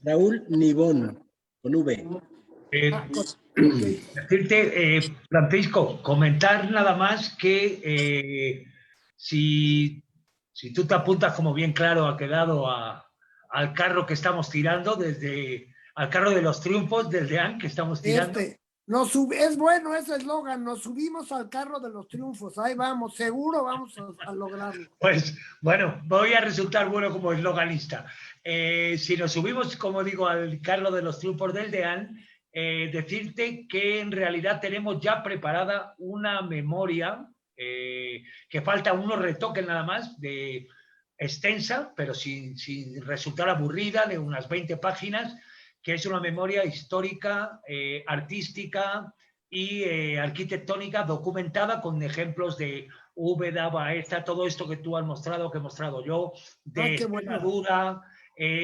Raúl Nibón, con V. Decirte, Francisco, comentar nada más que si tú te apuntas, como bien claro ha quedado, al carro que estamos tirando, al carro de los triunfos del DEAN que estamos tirando. Es bueno ese eslogan, nos subimos al carro de los triunfos, ahí vamos, seguro vamos a lograrlo. Pues bueno, voy a resultar bueno como esloganista. Si nos subimos, como digo, al carro de los triunfos del DEAN, decirte que en realidad tenemos ya preparada una memoria que falta unos retoques nada más, extensa, pero sin resultar aburrida, de unas 20 páginas, que es una memoria histórica, artística y arquitectónica documentada con ejemplos de Úbeda, Baeza, todo esto que tú has mostrado, que he mostrado yo, de Extremadura,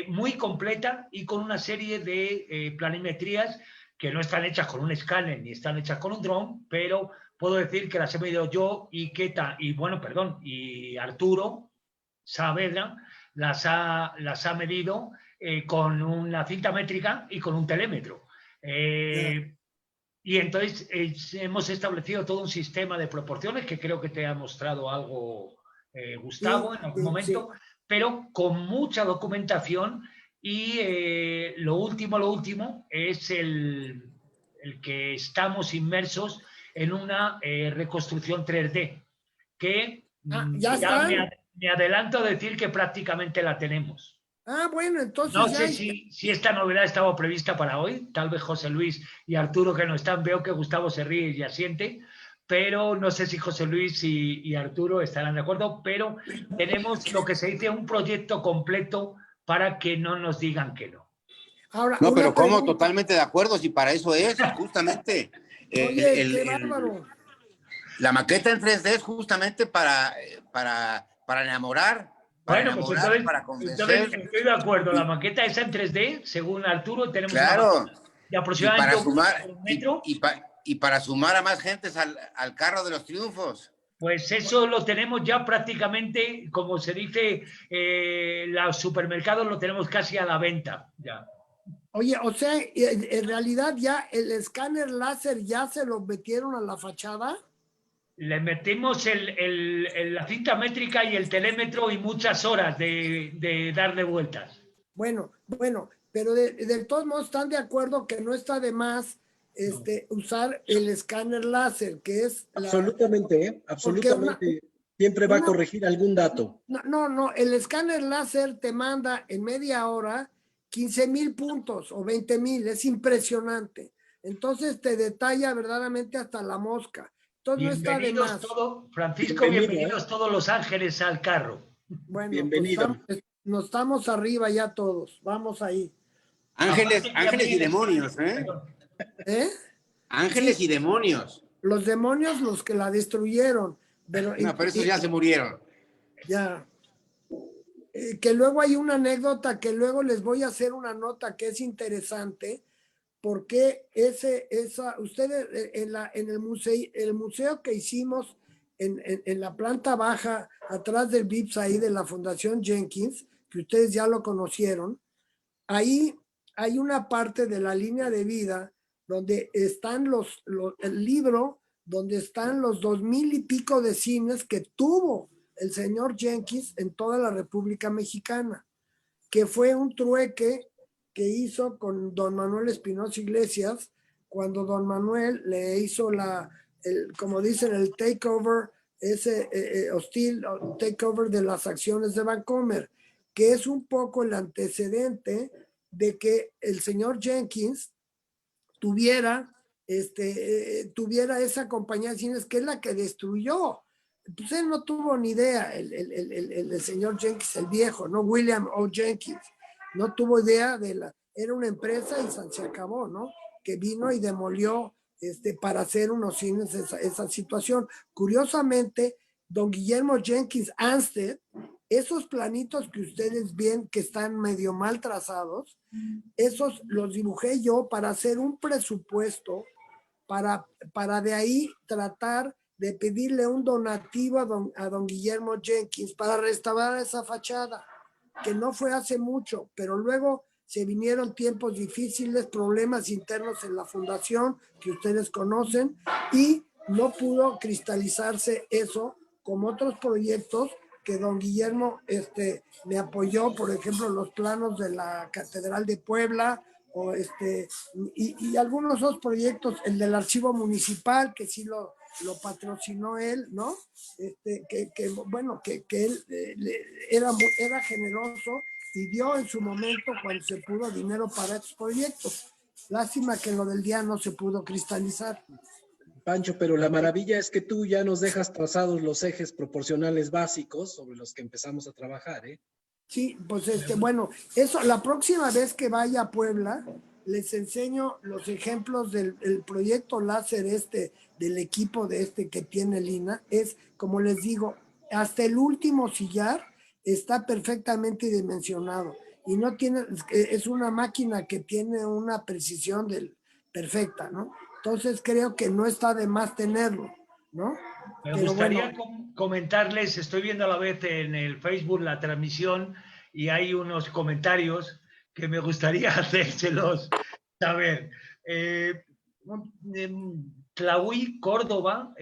muy completa y con una serie de planimetrías que no están hechas con un escáner ni están hechas con un dron, pero puedo decir que las he medido yo y Arturo Saavedra las ha medido con una cinta métrica y con un telémetro. Y entonces hemos establecido todo un sistema de proporciones que creo que te ha mostrado algo, Gustavo, en algún momento, pero con mucha documentación y lo último es el que estamos inmersos en una reconstrucción 3D que ya me adelanto a decir que prácticamente la tenemos. Bueno, entonces no sé si esta novedad estaba prevista para hoy, tal vez José Luis y Arturo que no están, veo que Gustavo se ríe y asiente, pero no sé si José Luis y Arturo estarán de acuerdo, pero tenemos lo que se dice un proyecto completo para que no nos digan que no. Ahora, No, una pero ¿cómo? pregunta. Totalmente de acuerdo, si para eso es, justamente. Oye, qué bárbaro. La maqueta en 3D es justamente para enamorar, Bueno, pues entonces, para convencer. estoy de acuerdo. La maqueta es en 3D, según Arturo, tenemos una Claro, maqueta de y aproximadamente para sumar, un metro. y para sumar a más gentes al carro de los triunfos. Pues eso lo tenemos ya prácticamente, como se dice, los supermercados lo tenemos casi a la venta ya. Oye, o sea, en realidad ya el escáner láser ya se lo metieron a la fachada. Le metimos la cinta métrica y el telémetro y muchas horas de darle vueltas. Bueno, pero de todos modos están de acuerdo que no está de más usar el escáner láser, que es Absolutamente, absolutamente. Siempre va a corregir algún dato. No, el escáner láser te manda en media hora 15,000 puntos o 20,000, es impresionante. Entonces te detalla verdaderamente hasta la mosca. Entonces no está de más. Francisco, bienvenidos todos los ángeles al carro. Bueno, bienvenido. Pues nos estamos arriba ya todos, vamos ahí. Ángeles y demonios, ¿eh? Ángeles y demonios. Los demonios los que la destruyeron. Pero esos ya se murieron. Ya. Que luego hay una anécdota que luego les voy a hacer una nota que es interesante, porque ustedes en el museo que hicimos en la planta baja, atrás del VIPS ahí de la Fundación Jenkins, que ustedes ya lo conocieron, ahí hay una parte de la línea de vida donde están el libro, donde están los 2,000 y pico de cines que tuvo el señor Jenkins en toda la República Mexicana, que fue un trueque que hizo con don Manuel Espinosa Iglesias, cuando don Manuel le hizo como dicen, el takeover, ese hostil takeover de las acciones de Vancomer, que es un poco el antecedente de que el señor Jenkins tuviera esa compañía de cines que es la que destruyó. Pues él no tuvo ni idea, el señor Jenkins, el viejo, ¿no? William O. Jenkins, no tuvo idea era una empresa y se acabó, ¿no? Que vino y demolió para hacer unos cines esa situación. Curiosamente, don Guillermo Jenkins Ansted, esos planitos que ustedes ven que están medio mal trazados, esos los dibujé yo para hacer un presupuesto para de ahí tratar de pedirle un donativo a don Guillermo Jenkins para restaurar esa fachada, que no fue hace mucho, pero luego se vinieron tiempos difíciles, problemas internos en la fundación que ustedes conocen, y no pudo cristalizarse eso como otros proyectos que don Guillermo me apoyó, por ejemplo, los planos de la Catedral de Puebla, y algunos otros proyectos, el del archivo municipal, que sí lo patrocinó él, ¿no? Que él era generoso y dio en su momento, cuando se pudo, dinero para estos proyectos. Lástima que lo del día no se pudo cristalizar. Pancho, pero la maravilla es que tú ya nos dejas trazados los ejes proporcionales básicos sobre los que empezamos a trabajar, ¿eh? Sí, pues bueno, eso, la próxima vez que vaya a Puebla, les enseño los ejemplos del proyecto láser del equipo que tiene Lina. Es, como les digo, hasta el último sillar está perfectamente dimensionado y no tiene, es una máquina que tiene una precisión perfecta, ¿no? Entonces creo que no está de más tenerlo, ¿no? Me gustaría comentarles, estoy viendo a la vez en el Facebook la transmisión y hay unos comentarios que me gustaría hacérselos saber. Tlaui Córdoba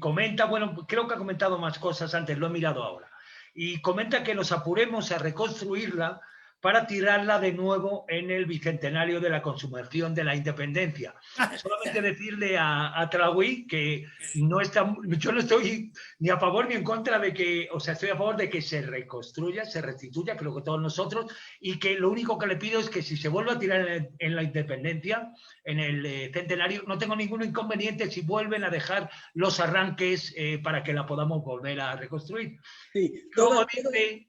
comenta, bueno, creo que ha comentado más cosas antes, lo he mirado ahora, y comenta que nos apuremos a reconstruirla para tirarla de nuevo en el bicentenario de la consumación de la independencia. Solamente decirle a Traui que no está, yo no estoy ni a favor ni en contra de que, o sea, estoy a favor de que se reconstruya, se restituya, creo que todos nosotros, y que lo único que le pido es que si se vuelve a tirar en la independencia, en el centenario, no tengo ningún inconveniente si vuelven a dejar los arranques para que la podamos volver a reconstruir. Sí, Luego dice,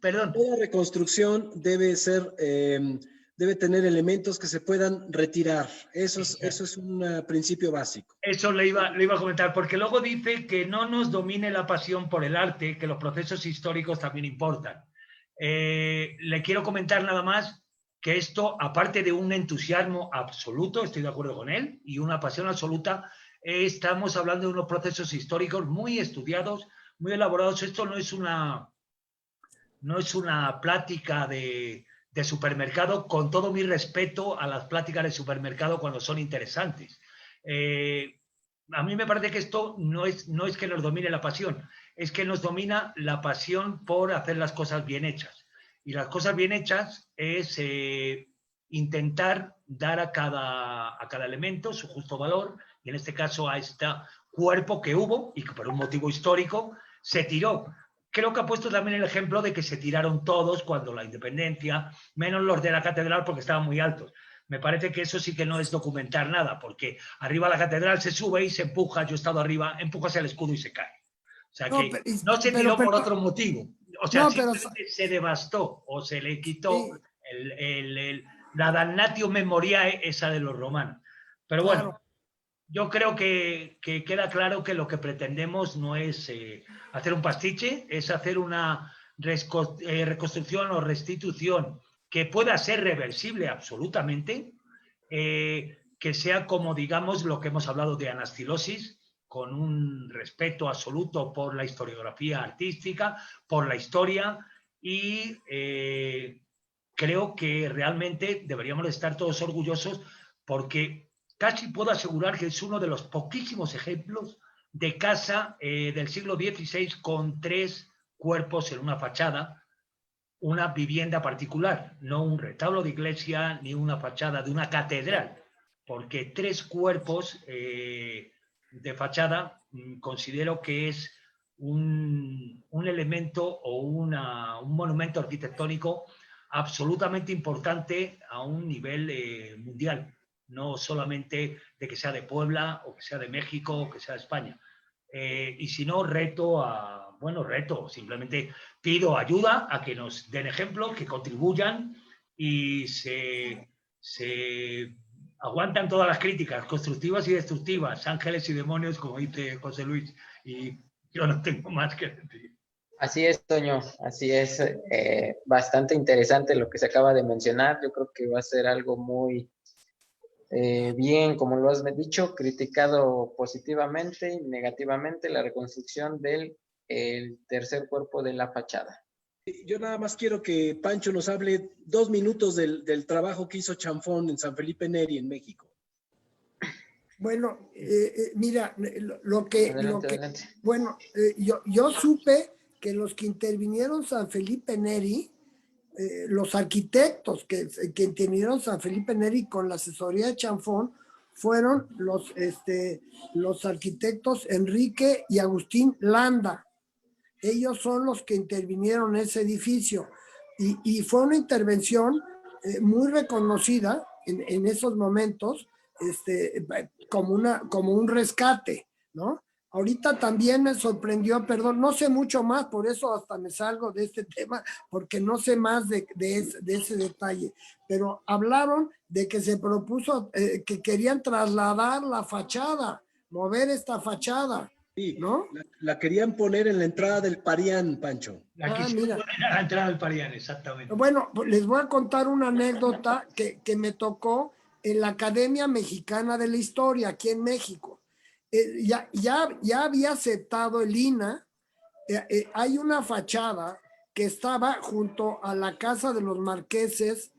perdón. Toda reconstrucción debe ser, debe tener elementos que se puedan retirar. Eso es un principio básico. Eso le iba a comentar, porque luego dice que no nos domine la pasión por el arte, que los procesos históricos también importan. Le quiero comentar nada más que esto, aparte de un entusiasmo absoluto, estoy de acuerdo con él, y una pasión absoluta, estamos hablando de unos procesos históricos muy estudiados, muy elaborados. Esto no es una plática de supermercado, con todo mi respeto a las pláticas de supermercado cuando son interesantes. A mí me parece que esto no es que nos domine la pasión, es que nos domina la pasión por hacer las cosas bien hechas. Y las cosas bien hechas es intentar dar a cada elemento su justo valor, y en este caso a este cuerpo que hubo y que por un motivo histórico se tiró. Creo que ha puesto también el ejemplo de que se tiraron todos cuando la independencia, menos los de la catedral porque estaban muy altos. Me parece que eso sí que no es documentar nada, porque arriba la catedral se sube y se empuja, yo he estado arriba, empujas el escudo y se cae. O sea que no se tiró por otro motivo. O sea, simplemente se devastó o se le quitó la damnatio memoriae esa de los romanos. Pero bueno, yo creo que queda claro que lo que pretendemos no es hacer un pastiche, es hacer una reconstrucción o restitución que pueda ser reversible absolutamente, que sea como, digamos, lo que hemos hablado de anastilosis, con un respeto absoluto por la historiografía artística, por la historia, y creo que realmente deberíamos estar todos orgullosos porque casi puedo asegurar que es uno de los poquísimos ejemplos de casa del siglo XVI con 3 cuerpos en una fachada, una vivienda particular, no un retablo de iglesia ni una fachada de una catedral, porque 3 cuerpos de fachada considero que es un elemento o un monumento arquitectónico absolutamente importante a un nivel mundial, no solamente de que sea de Puebla o que sea de México o que sea de España. Y si no, simplemente pido ayuda a que nos den ejemplo, que contribuyan y se aguantan todas las críticas, constructivas y destructivas, ángeles y demonios, como dice José Luis, y yo no tengo más que decir. Así es, Toño, así es. Bastante interesante lo que se acaba de mencionar. Yo creo que va a ser algo muy bien, como lo has dicho, criticado positivamente y negativamente la reconstrucción del tercer cuerpo de la fachada. Yo nada más quiero que Pancho nos hable 2 minutos del trabajo que hizo Chanfón en San Felipe Neri, en México. Bueno, mira, Adelante. Bueno, yo supe que los que intervinieron San Felipe Neri, los arquitectos que intervinieron San Felipe Neri con la asesoría de Chanfón, fueron los arquitectos Enrique y Agustín Landa. Ellos son los que intervinieron en ese edificio y fue una intervención muy reconocida en esos momentos, como un rescate, ¿no? Ahorita también me sorprendió, perdón, no sé mucho más, por eso hasta me salgo de este tema, porque no sé más de ese detalle, pero hablaron de que se propuso, que querían trasladar la fachada, mover esta fachada, sí, ¿no? La querían poner en la entrada del Parián, Pancho. La quisieron poner a la entrada del Parián, exactamente. Bueno, pues les voy a contar una anécdota que me tocó en la Academia Mexicana de la Historia, aquí en México. Ya había aceptado el INA, hay una fachada que estaba junto a la casa de los marqueses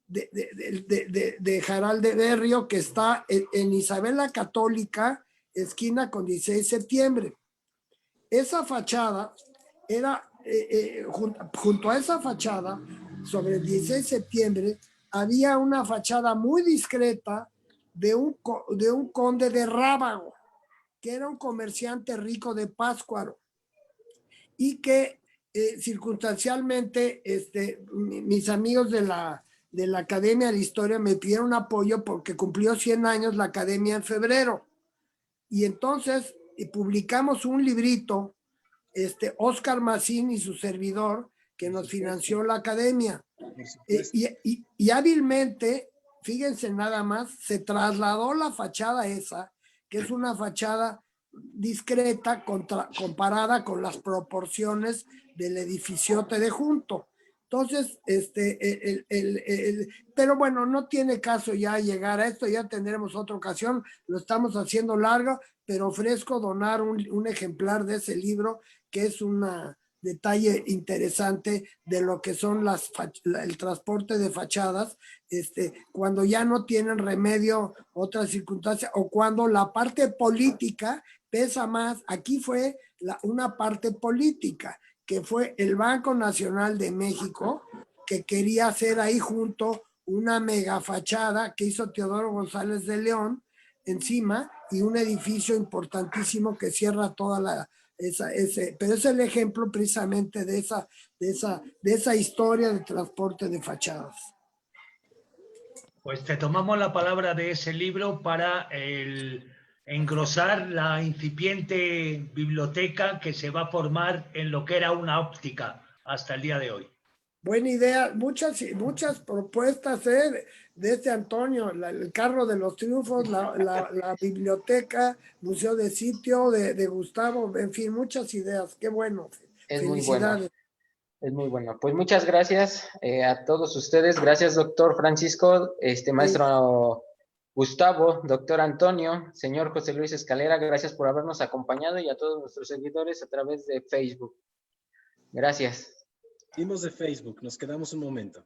de Jaral de Berrio, que está en Isabel la Católica, esquina con 16 de septiembre. Esa fachada era, junto a esa fachada sobre el 16 de septiembre, había una fachada muy discreta de un conde de Rábago, que era un comerciante rico de Pátzcuaro, y que circunstancialmente mis amigos de la Academia de Historia me pidieron apoyo porque cumplió 100 años la Academia en febrero. Y entonces publicamos un librito, Óscar Macín y su servidor, que nos financió la Academia. Y hábilmente, fíjense nada más, se trasladó la fachada esa, que es una fachada discreta comparada con las proporciones del edificiote de junto. Entonces, pero bueno, no tiene caso ya llegar a esto, ya tendremos otra ocasión, lo estamos haciendo largo, pero ofrezco donar un ejemplar de ese libro, que es un detalle interesante de lo que son el transporte de fachadas, cuando ya no tienen remedio otras circunstancias, o cuando la parte política pesa más. Aquí fue una parte política, que fue el Banco Nacional de México, que quería hacer ahí junto una mega fachada que hizo Teodoro González de León encima, y un edificio importantísimo que cierra toda pero es el ejemplo precisamente de esa historia de transporte de fachadas. Pues te tomamos la palabra de ese libro para engrosar la incipiente biblioteca que se va a formar en lo que era una óptica hasta el día de hoy. Buena idea, muchas propuestas de Antonio, el carro de los triunfos, la biblioteca, museo de sitio de Gustavo, en fin, muchas ideas. Qué bueno. Es Felicidades. muy bueno. Es muy bueno. Pues muchas gracias a todos ustedes. Gracias, doctor Francisco, maestro Gustavo, doctor Antonio, señor José Luis Escalera, gracias por habernos acompañado, y a todos nuestros seguidores a través de Facebook. Gracias. Vimos de Facebook, nos quedamos un momento.